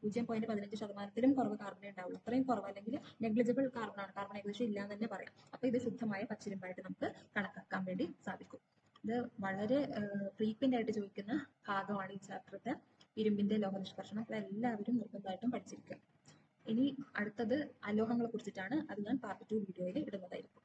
0.15%-ലും കുറവ് കാർബണേ ഉണ്ടാവുള്ളൂ. അത്രയും കുറവ് അല്ലെങ്കിൽ നെഗ്ലിജിബിൾ കാർബൺ ആണ്. കാർബൺ ഏകദേശം ഇല്ല എന്ന് തന്നെ പറയാം. അപ്പോൾ ഇത് ശുദ്ധമായ പച്ചിരുമ്പായിട്ട് നമുക്ക് കണക്കാക്കാൻ വേണ്ടി സാധിക്കും. ഇത് വളരെ ഫ്രീക്വന്റ് ആയിട്ട് ചോദിക്കുന്ന ഭാഗമാണ് ഈ ചാപ്റ്ററിന്റെ ഇരുമ്പിന്റെ ലോഹനിഷ്കർഷണം. അപ്പോൾ എല്ലാവരും നിർബന്ധമായിട്ടും പഠിച്ചിരിക്കുക. ഇനി അടുത്തത് അലോഹങ്ങളെ കുറിച്ചിട്ടാണ്. അത് ഞാൻ പാർട്ട് 2 വീഡിയോയിൽ ഇടുന്നതായിരിക്കും.